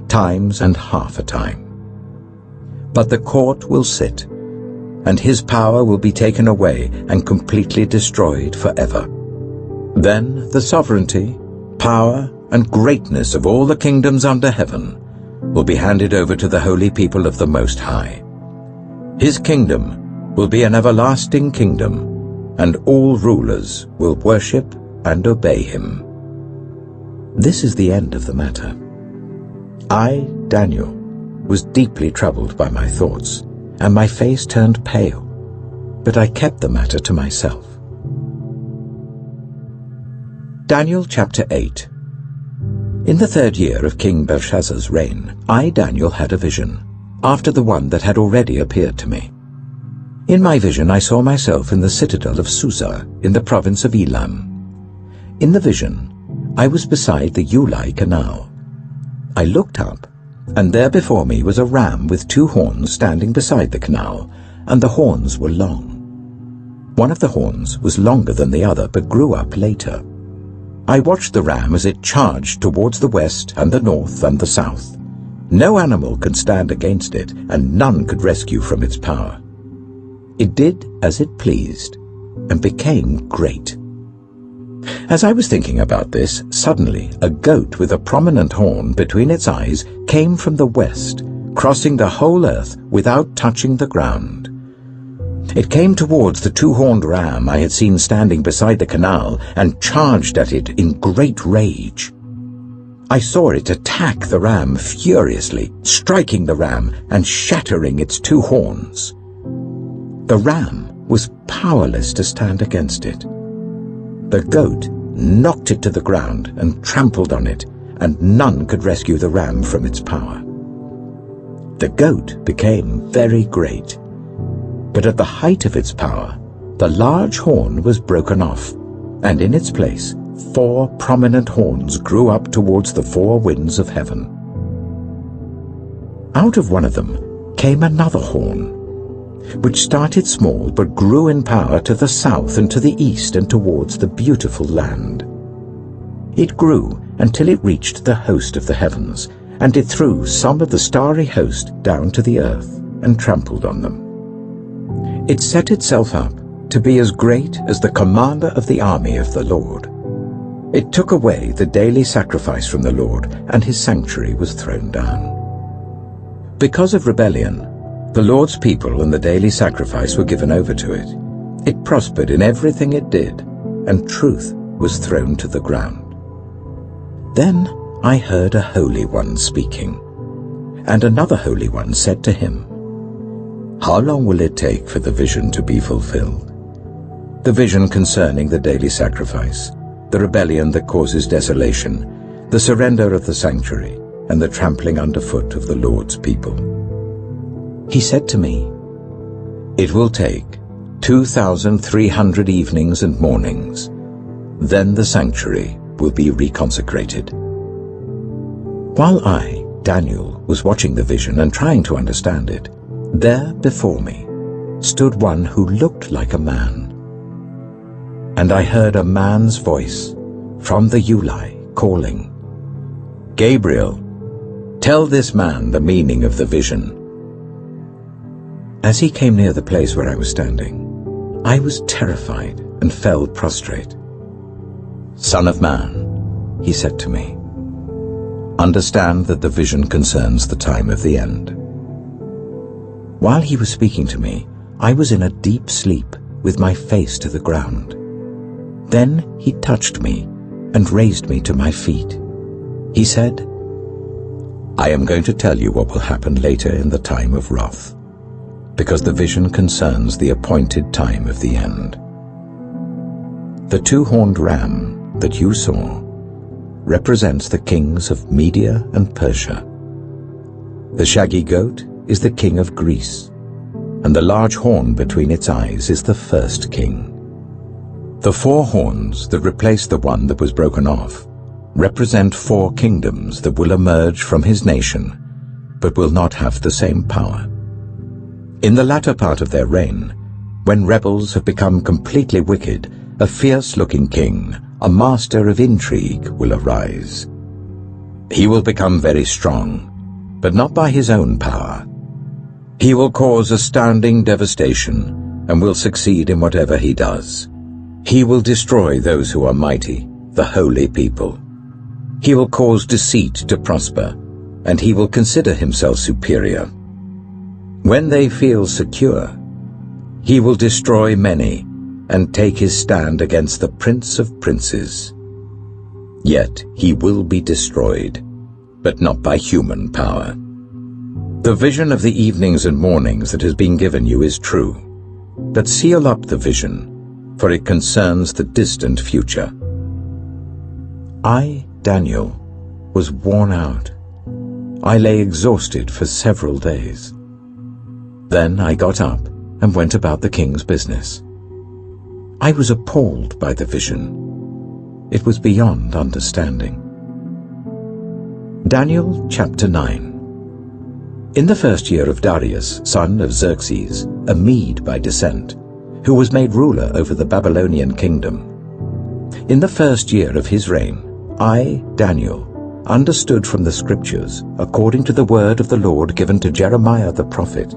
A: times and half a time. But the court will sit, and his power will be taken away and completely destroyed forever. Then the sovereignty, power, and greatness of all the kingdoms under heaven will be handed over to the holy people of the Most High. His kingdom will be an everlasting kingdom, and all rulers will worship and obey him. This is the end of the matter. I, Daniel, was deeply troubled by my thoughts, and my face turned pale, but I kept the matter to myself. Daniel chapter 8. In the 3rd year of King Belshazzar's reign, I, Daniel, had a vision, after the one that had already appeared to me. In my vision I saw myself in the citadel of Susa, in the province of Elam. In the vision, I was beside the Ejayy canal. I looked up, and there before me was a ram with 2 horns standing beside the canal, and the horns were long. One of the horns was longer than the other, but grew up later. I watched the ram as it charged towards the west and the north and the south. No animal can stand against it, and none could rescue from its power. It did as it pleased, and became great. As I was thinking about this, suddenly a goat with a prominent horn between its eyes came from the west, crossing the whole earth without touching the ground. It came towards the 2-horned ram I had seen standing beside the canal and charged at it in great rage. I saw it attack the ram furiously, striking the ram and shattering its 2 horns. The ram was powerless to stand against it. The goat knocked it to the ground and trampled on it, and none could rescue the ram from its power. The goat became very great, but at the height of its power, the large horn was broken off, and in its place 4 prominent horns grew up towards the 4 winds of heaven. Out of one of them came another horn, which started small but grew in power to the south and to the east and towards the beautiful land. It grew until it reached the host of the heavens, and it threw some of the starry host down to the earth and trampled on them. It set itself up to be as great as the commander of the army of the Lord. It took away the daily sacrifice from the Lord, and his sanctuary was thrown down. Because of rebellion, the Lord's people and the daily sacrifice were given over to it. It prospered in everything it did, and truth was thrown to the ground. Then I heard a Holy One speaking, and another Holy One said to him, "How long will it take for the vision to be fulfilled? The vision concerning the daily sacrifice, the rebellion that causes desolation, the surrender of the sanctuary, and the trampling underfoot of the Lord's people." He said to me, "It will take 2,300 evenings and mornings. Then the sanctuary will be reconsecrated." While I, Daniel, was watching the vision and trying to understand it, there before me stood one who looked like a man. And I heard a man's voice from the Ejayy calling, "Gabriel, tell this man the meaning of the vision." As he came near the place where I was standing, I was terrified and fell prostrate. "Son of man," he said to me, "understand that the vision concerns the time of the end." While he was speaking to me, I was in a deep sleep with my face to the ground. Then he touched me and raised me to my feet. He said, "I am going to tell you what will happen later in the time of wrath, because the vision concerns the appointed time of the end. The 2-horned ram that you saw represents the kings of Media and Persia. The shaggy goat is the king of Greece, and the large horn between its eyes is the first king. The 4 horns that replace the one that was broken off represent 4 kingdoms that will emerge from his nation, but will not have the same power. In the latter part of their reign, when rebels have become completely wicked, a fierce-looking king, a master of intrigue, will arise. He will become very strong, but not by his own power. He will cause astounding devastation and will succeed in whatever he does. He will destroy those who are mighty, the holy people. He will cause deceit to prosper, and he will consider himself superior. When they feel secure, he will destroy many and take his stand against the Prince of Princes. Yet he will be destroyed, but not by human power. The vision of the evenings and mornings that has been given you is true, but seal up the vision, for it concerns the distant future." I, Daniel, was worn out. I lay exhausted for several days. Then I got up and went about the king's business. I was appalled by the vision. It was beyond understanding. Daniel chapter 9. In the first year of Darius, son of Xerxes, a Mede by descent, who was made ruler over the Babylonian kingdom, in the first year of his reign, I, Daniel, understood from the Scriptures, according to the word of the Lord given to Jeremiah the prophet,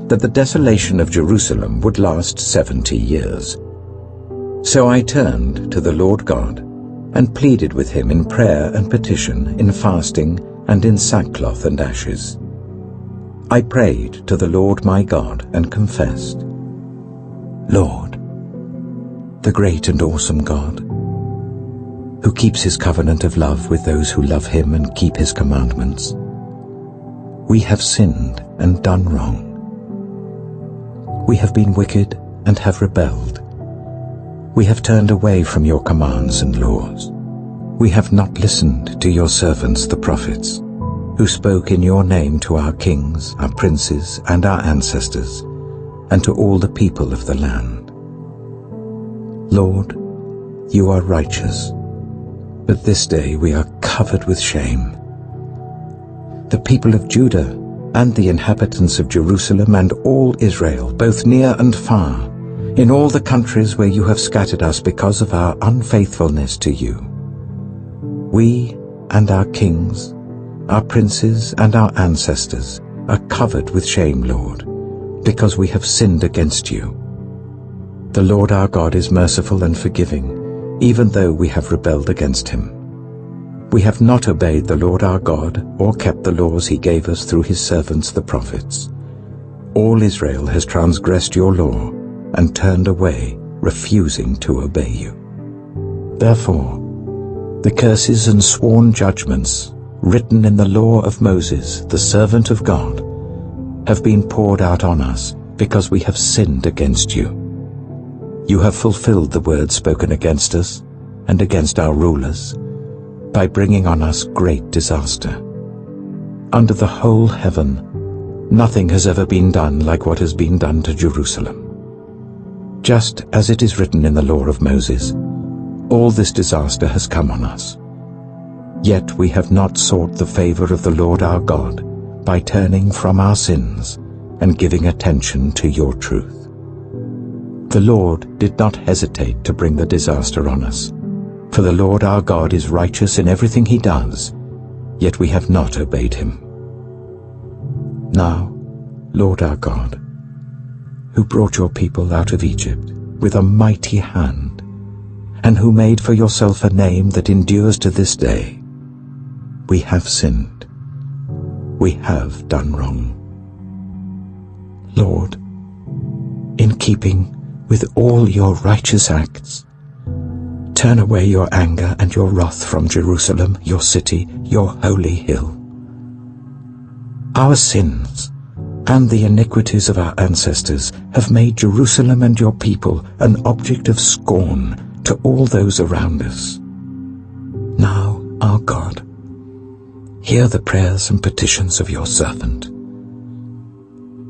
A: that the desolation of Jerusalem would last 70 years. So I turned to the Lord God, and pleaded with him in prayer and petition, in fasting, and in sackcloth and ashes. I prayed to the Lord my God, and confessed, Lord, the great and awesome God, who keeps his covenant of love with those who love him and keep his commandments, we have sinned and done wrong. We have been wicked and have rebelled. We have turned away from your commands and laws. We have not listened to your servants the prophets, who spoke in your name to our kings, our princes, and our ancestors, and to all the people of the land. Lord, you are righteous, but this day we are covered with shame. The people of Judah and the inhabitants of Jerusalem and all Israel, both near and far, in all the countries where you have scattered us because of our unfaithfulness to you. We and our kings, our princes and our ancestors are covered with shame, Lord, because we have sinned against you. The Lord our God is merciful and forgiving, even though we have rebelled against him. We have not obeyed the Lord our God or kept the laws he gave us through his servants the prophets. All Israel has transgressed your law and turned away, refusing to obey you. Therefore, the curses and sworn judgments written in the law of Moses, the servant of God, have been poured out on us because we have sinned against you. You have fulfilled the word spoken against us and against our rulers by bringing on us great disaster. Under the whole heaven, nothing has ever been done like what has been done to Jerusalem. Just as it is written in the law of Moses, all this disaster has come on us. Yet we have not sought the favor of the Lord our God by turning from our sins and giving attention to your truth. The Lord did not hesitate to bring the disaster on us, for the Lord our God is righteous in everything he does, yet we have not obeyed him. Now, Lord our God, who brought your people out of Egypt with a mighty hand, and who made for yourself a name that endures to this day, we have sinned. We have done wrong. Lord, in keeping with all your righteous acts, turn away your anger and your wrath from Jerusalem, your city, your holy hill. Our sins and the iniquities of our ancestors have made Jerusalem and your people an object of scorn to all those around us. Now, our God, hear the prayers and petitions of your servant.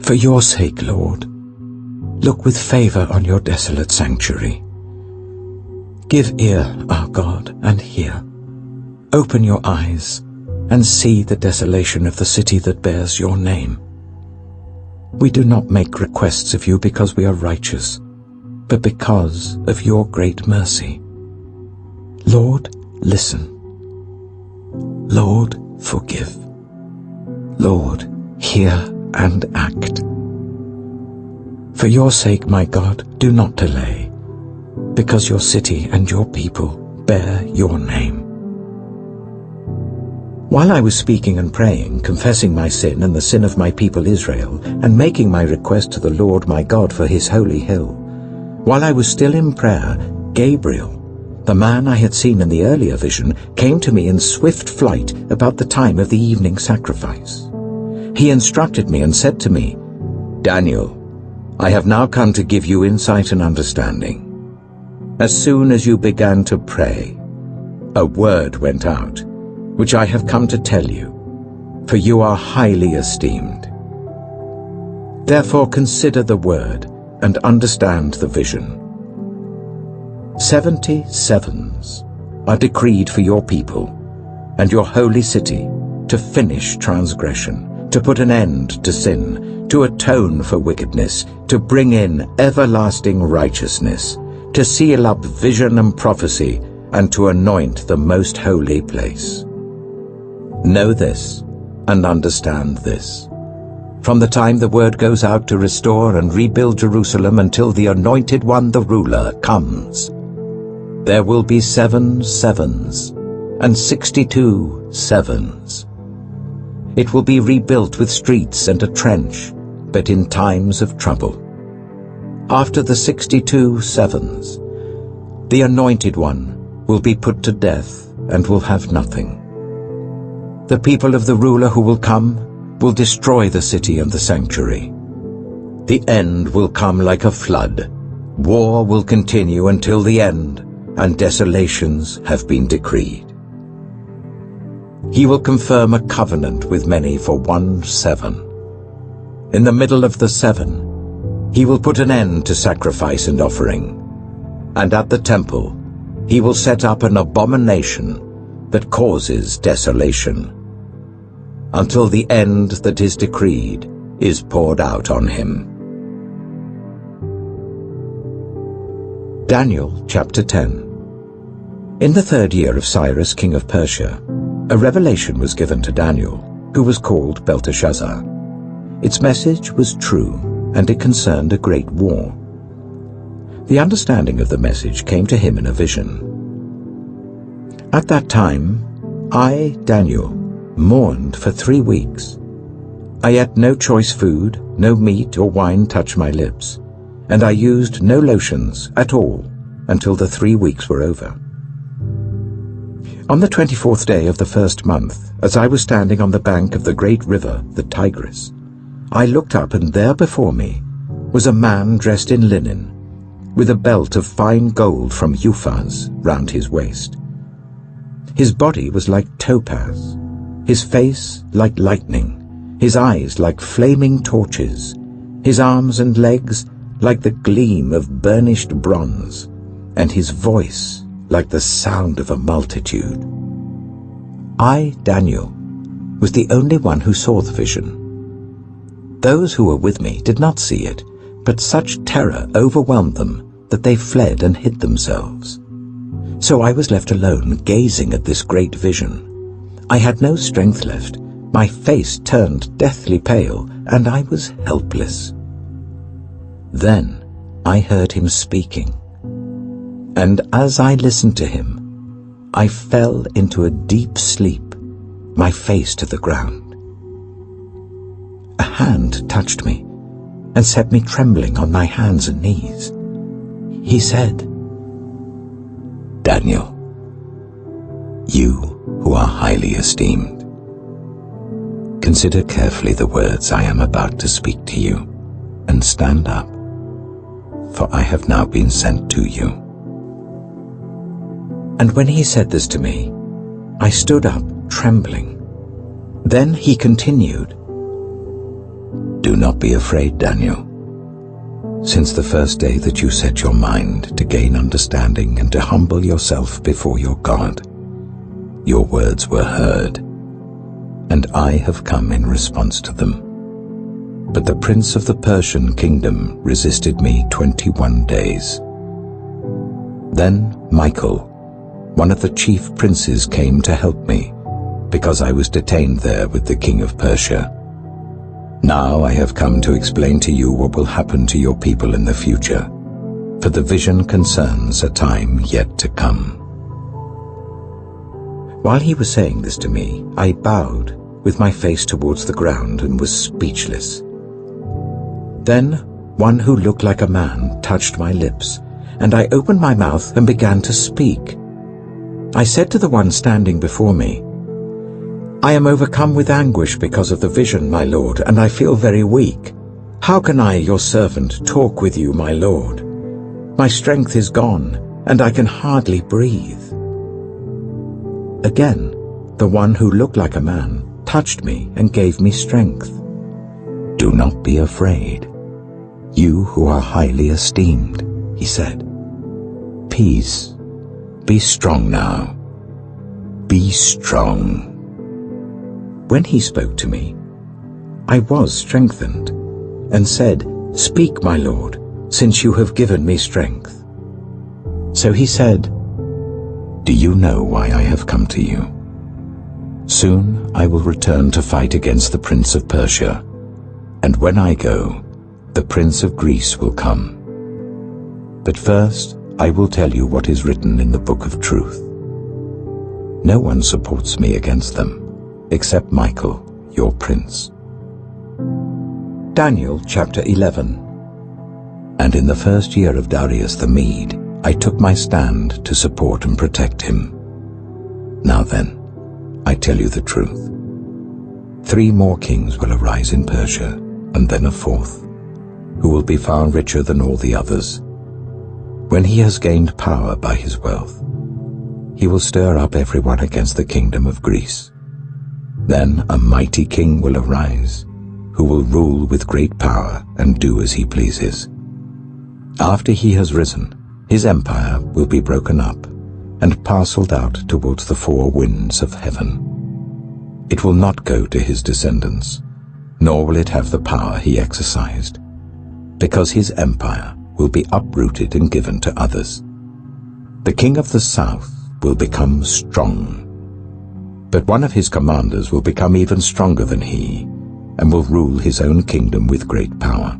A: For your sake, Lord, look with favor on your desolate sanctuary. Give ear, our God, and hear. Open your eyes and see the desolation of the city that bears your name. We do not make requests of you because we are righteous, but because of your great mercy. Lord, listen. Lord, forgive. Lord, hear and act. For your sake, my God, do not delay, because your city and your people bear your name. While I was speaking and praying, confessing my sin and the sin of my people Israel, and making my request to the Lord my God for his holy hill, while I was still in prayer, Gabriel, the man I had seen in the earlier vision, came to me in swift flight about the time of the evening sacrifice. He instructed me and said to me, Daniel, I have now come to give you insight and understanding. As soon as you began to pray, a word went out, which I have come to tell you, for you are highly esteemed. Therefore consider the word and understand the vision. 70 sevens are decreed for your people and your holy city, to finish transgression, to put an end to sin, to atone for wickedness, to bring in everlasting righteousness, to seal up vision and prophecy, and to anoint the most holy place. Know this and understand this. From the time the word goes out to restore and rebuild Jerusalem until the Anointed One, the ruler, comes, there will be 7 sevens and 62 sevens. It will be rebuilt with streets and a trench, but in times of trouble. After the 62 sevens, the Anointed One will be put to death and will have nothing. The people of the ruler who will come will destroy the city and the sanctuary. The end will come like a flood. War will continue until the end, and desolations have been decreed. He will confirm a covenant with many for 1 7. In the middle of the 7, he will put an end to sacrifice and offering, and at the temple he will set up an abomination that causes desolation, until the end that is decreed is poured out on him. Daniel chapter 10. In the 3rd year of Cyrus, king of Persia, a revelation was given to Daniel, who was called Belteshazzar. Its message was true, and it concerned a great war. The understanding of the message came to him in a vision. At that time, I, Daniel, mourned for 3 weeks. I ate no choice food, no meat or wine touched my lips, and I used no lotions at all until the 3 weeks were over. On the 24th day of the 1st month, as I was standing on the bank of the great river, the Tigris, I looked up, and there before me was a man dressed in linen, with a belt of fine gold from Uphaz round his waist. His body was like topaz, his face like lightning, his eyes like flaming torches, his arms and legs like the gleam of burnished bronze, and his voice like the sound of a multitude. I, Daniel, was the only one who saw the vision. Those who were with me did not see it, but such terror overwhelmed them that they fled and hid themselves. So I was left alone, gazing at this great vision. I had no strength left, my face turned deathly pale, and I was helpless. Then I heard him speaking, and as I listened to him, I fell into a deep sleep, my face to the ground. A hand touched me and set me trembling on my hands and knees. He said, "Daniel, you who are highly esteemed, consider carefully the words I am about to speak to you, and stand up, for I have now been sent to you." And when he said this to me, I stood up, trembling. Then he continued, "Do not be afraid, Daniel. Since the first day that you set your mind to gain understanding and to humble yourself before your God, your words were heard, and I have come in response to them. But the prince of the Persian kingdom resisted me 21 days. Then Michael, one of the chief princes, came to help me, because I was detained there with the king of Persia. Now I have come to explain to you what will happen to your people in the future, for the vision concerns a time yet to come." While he was saying this to me, I bowed with my face towards the ground and was speechless. Then one who looked like a man touched my lips, and I opened my mouth and began to speak. I said to the one standing before me, "I am overcome with anguish because of the vision, my lord, and I feel very weak. How can I, your servant, talk with you, my lord? My strength is gone, and I can hardly breathe." Again, the one who looked like a man touched me and gave me strength. "Do not be afraid, you who are highly esteemed," he said. "Peace, be strong now. Be strong." When he spoke to me, I was strengthened, and said, "Speak, my Lord, since you have given me strength." So he said, "Do you know why I have come to you? Soon I will return to fight against the prince of Persia, and when I go, the prince of Greece will come. But first I will tell you what is written in the book of truth. No one supports me against them, except Michael, your prince." Daniel chapter 11. And in the first year of Darius the Mede, I took my stand to support and protect him. Now then, I tell you the truth. 3 more kings will arise in Persia, and then a 4th, who will be far richer than all the others. When he has gained power by his wealth, he will stir up everyone against the kingdom of Greece. Then a mighty king will arise, who will rule with great power and do as he pleases. After he has risen, his empire will be broken up and parceled out towards the 4 winds of heaven. It will not go to his descendants, nor will it have the power he exercised, because his empire will be uprooted and given to others. The king of the south will become strong, but one of his commanders will become even stronger than he, and will rule his own kingdom with great power.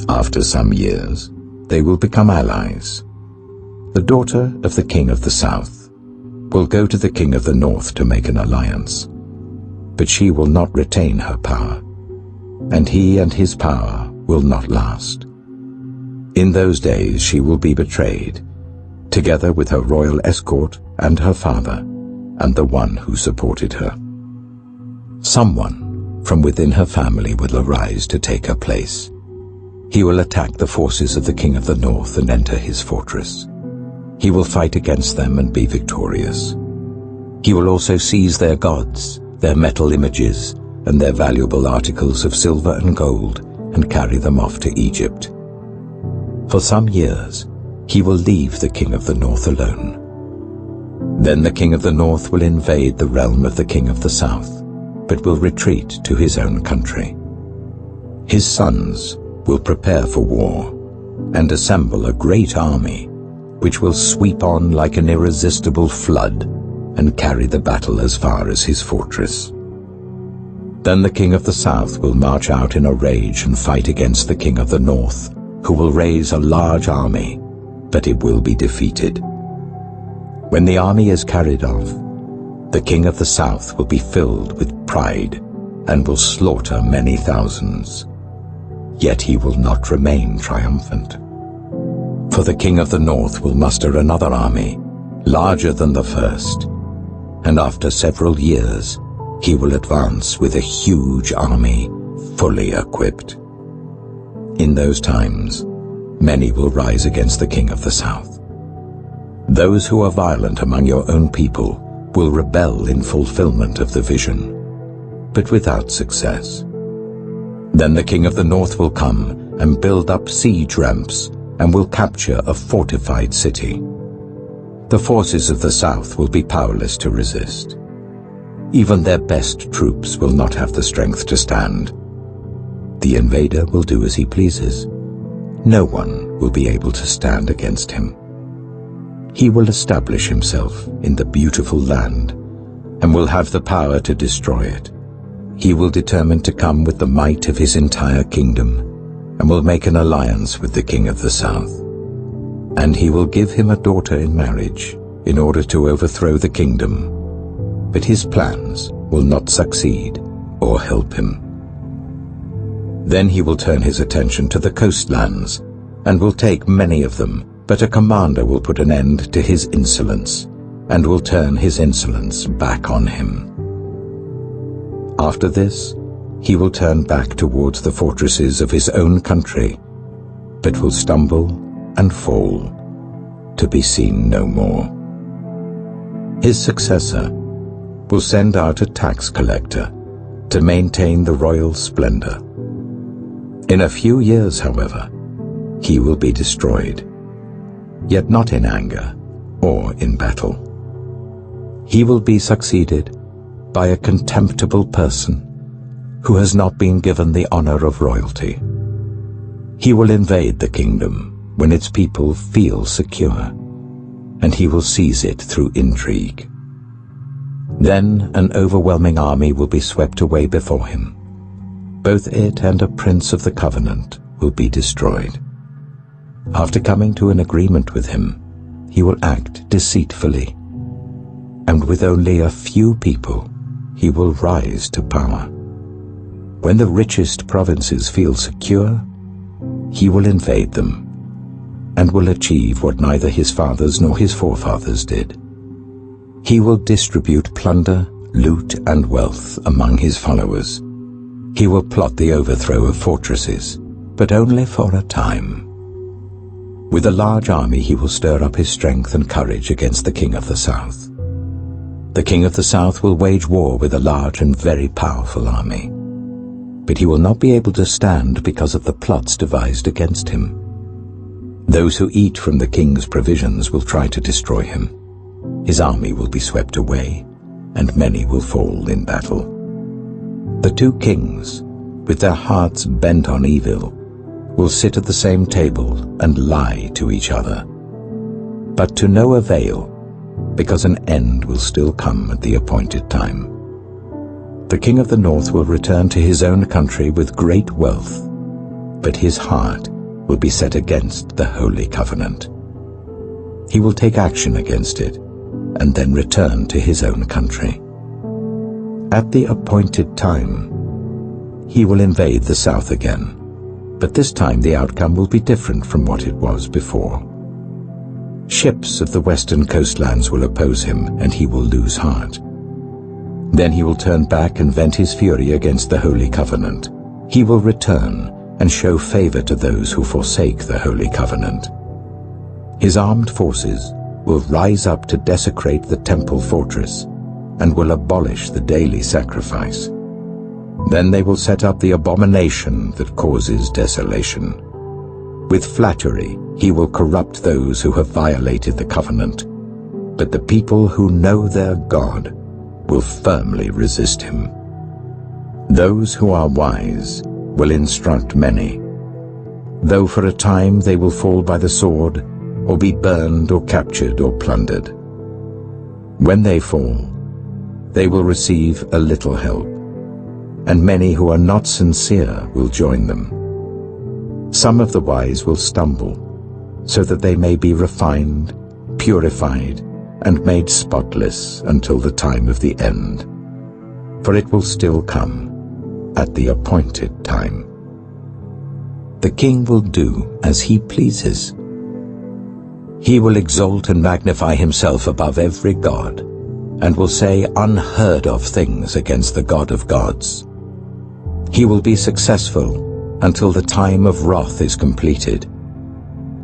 A: After some years, they will become allies. The daughter of the king of the south will go to the king of the north to make an alliance, but she will not retain her power, and he and his power will not last. In those days she will be betrayed, together with her royal escort and her father, and the one who supported her. Someone from within her family will arise to take her place. He will attack the forces of the king of the north and enter his fortress. He will fight against them and be victorious. He will also seize their gods, their metal images, and their valuable articles of silver and gold, and carry them off to Egypt. For some years, he will leave the king of the north alone. Then the king of the north will invade the realm of the king of the south, but will retreat to his own country. His sons will prepare for war and assemble a great army, which will sweep on like an irresistible flood and carry the battle as far as his fortress. Then the king of the south will march out in a rage and fight against the king of the north, who will raise a large army, but it will be defeated. When the army is carried off, the king of the south will be filled with pride and will slaughter many thousands. Yet he will not remain triumphant. For the king of the north will muster another army, larger than the first, and after several years he will advance with a huge army, fully equipped. In those times, many will rise against the king of the south. Those who are violent among your own people will rebel in fulfillment of the vision, but without success. Then the king of the north will come and build up siege ramps and will capture a fortified city. The forces of the south will be powerless to resist. Even their best troops will not have the strength to stand. The invader will do as he pleases. No one will be able to stand against him. He will establish himself in the beautiful land and will have the power to destroy it. He will determine to come with the might of his entire kingdom and will make an alliance with the king of the south. And he will give him a daughter in marriage in order to overthrow the kingdom. But his plans will not succeed or help him. Then he will turn his attention to the coastlands and will take many of them, but a commander will put an end to his insolence and will turn his insolence back on him. After this, he will turn back towards the fortresses of his own country, but will stumble and fall, to be seen no more. His successor will send out a tax collector to maintain the royal splendor In a few years, however, he will be destroyed, yet not in anger or in battle. He will be succeeded by a contemptible person who has not been given the honor of royalty. He will invade the kingdom when its people feel secure, and he will seize it through intrigue. Then an overwhelming army will be swept away before him. Both it and a prince of the covenant will be destroyed. After coming to an agreement with him, he will act deceitfully, and with only a few people he will rise to power. When the richest provinces feel secure, he will invade them, and will achieve what neither his fathers nor his forefathers did. He will distribute plunder, loot, and wealth among his followers. He will plot the overthrow of fortresses, but only for a time. With a large army he will stir up his strength and courage against the king of the south. The king of the south will wage war with a large and very powerful army, but he will not be able to stand because of the plots devised against him. Those who eat from the king's provisions will try to destroy him. His army will be swept away, and many will fall in battle. The two kings, with their hearts bent on evil, will sit at the same table and lie to each other, but to no avail, because an end will still come at the appointed time. The king of the north will return to his own country with great wealth, but his heart will be set against the holy covenant. He will take action against it, and then return to his own country. At the appointed time, he will invade the south again, but this time the outcome will be different from what it was before. Ships of the western coastlands will oppose him, and he will lose heart. Then he will turn back and vent his fury against the holy covenant. He will return and show favor to those who forsake the holy covenant. His armed forces will rise up to desecrate the temple fortress and will abolish the daily sacrifice. Then they will set up the abomination that causes desolation. With flattery he will corrupt those who have violated the covenant, but the people who know their God will firmly resist him. Those who are wise will instruct many, though for a time they will fall by the sword, or be burned or captured or plundered. When they fall, they will receive a little help, and many who are not sincere will join them. Some of the wise will stumble, so that they may be refined, purified, and made spotless until the time of the end. For it will still come at the appointed time. The king will do as he pleases. He will exalt and magnify himself above every god, and will say unheard of things against the God of gods. He will be successful until the time of wrath is completed,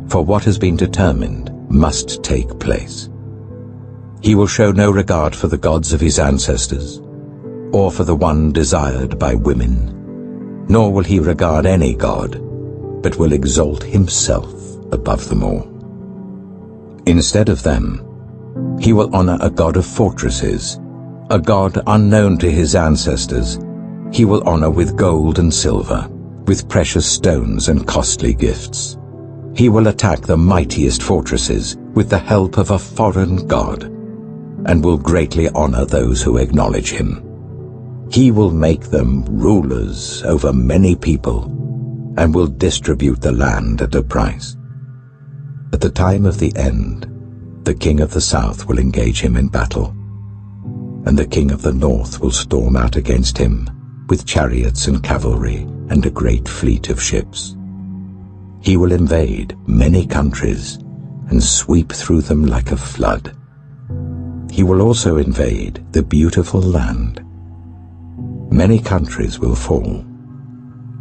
A: for what has been determined must take place. He will show no regard for the gods of his ancestors, or for the one desired by women, nor will he regard any god, but will exalt himself above them all. Instead of them, he will honor a god of fortresses, a god unknown to his ancestors. He will honor with gold and silver, with precious stones and costly gifts. He will attack the mightiest fortresses with the help of a foreign god, and will greatly honor those who acknowledge him. He will make them rulers over many people, and will distribute the land at a price. At the time of the end, the king of the south will engage him in battle, and the king of the north will storm out against him with chariots and cavalry and a great fleet of ships. He will invade many countries and sweep through them like a flood. He will also invade the beautiful land. Many countries will fall,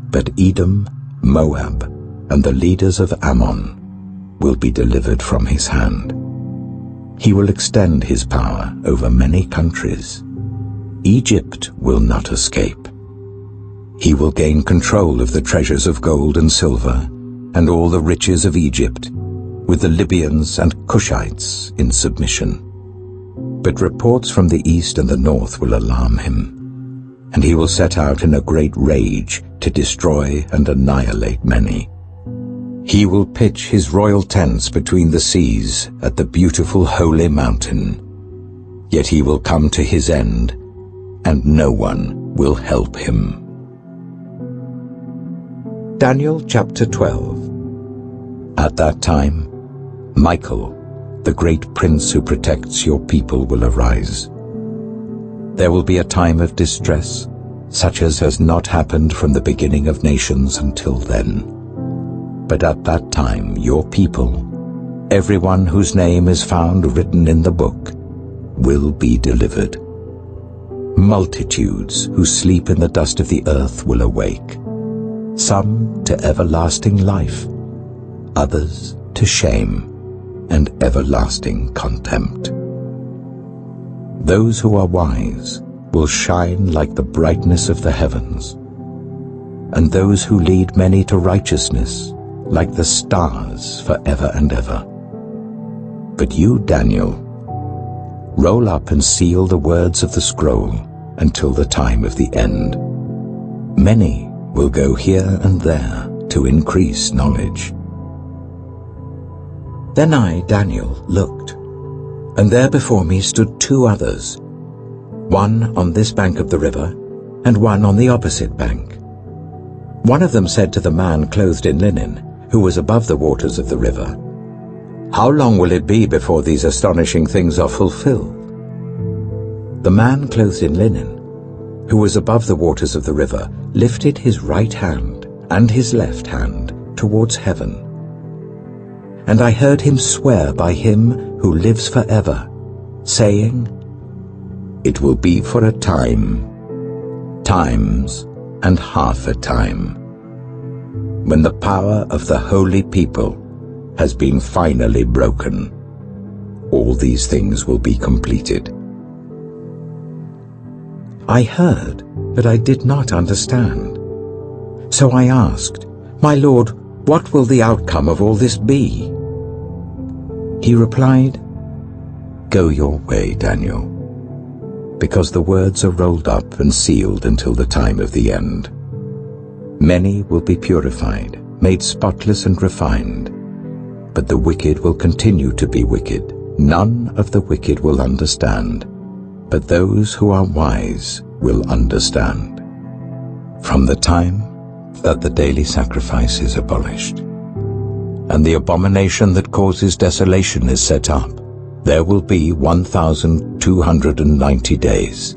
A: but Edom, Moab, and the leaders of Ammon will be delivered from his hand. He will extend his power over many countries. Egypt will not escape. He will gain control of the treasures of gold and silver, and all the riches of Egypt, with the Libyans and Cushites in submission. But reports from the east and the north will alarm him, and he will set out in a great rage to destroy and annihilate many. He will pitch his royal tents between the seas at the beautiful holy mountain. Yet he will come to his end, and no one will help him. Daniel chapter 12. At that time, Michael, the great prince who protects your people, will arise. There will be a time of distress, such as has not happened from the beginning of nations until then. But at that time your people, everyone whose name is found written in the book, will be delivered. Multitudes who sleep in the dust of the earth will awake, some to everlasting life, others to shame and everlasting contempt. Those who are wise will shine like the brightness of the heavens, and those who lead many to righteousness like the stars forever and ever. But you, Daniel, roll up and seal the words of the scroll until the time of the end. Many will go here and there to increase knowledge. Then I, Daniel, looked, and there before me stood two others, one on this bank of the river, and one on the opposite bank. One of them said to the man clothed in linen, who was above the waters of the river, "How long will it be before these astonishing things are fulfilled?" The man clothed in linen, who was above the waters of the river, lifted his right hand and his left hand towards heaven. And I heard him swear by him who lives forever, saying, "It will be for a time, times and half a time, when the power of the holy people has been finally broken. All these things will be completed." I heard, but I did not understand. So I asked, "My Lord, what will the outcome of all this be?" He replied, "Go your way, Daniel, because the words are rolled up and sealed until the time of the end. Many will be purified, made spotless and refined, but the wicked will continue to be wicked. None of the wicked will understand, but those who are wise will understand. From the time that the daily sacrifice is abolished, and the abomination that causes desolation is set up, there will be 1,290 days.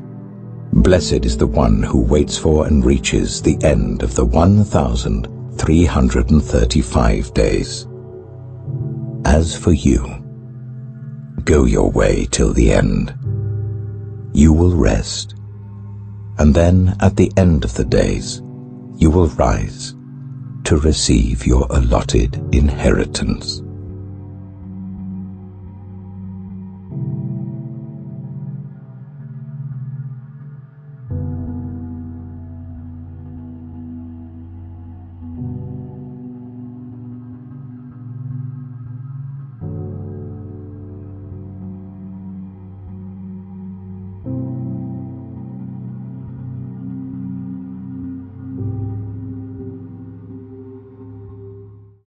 A: Blessed is the one who waits for and reaches the end of the 1,335 days. As for you, go your way till the end. You will rest, and then at the end of the days you will rise to receive your allotted inheritance."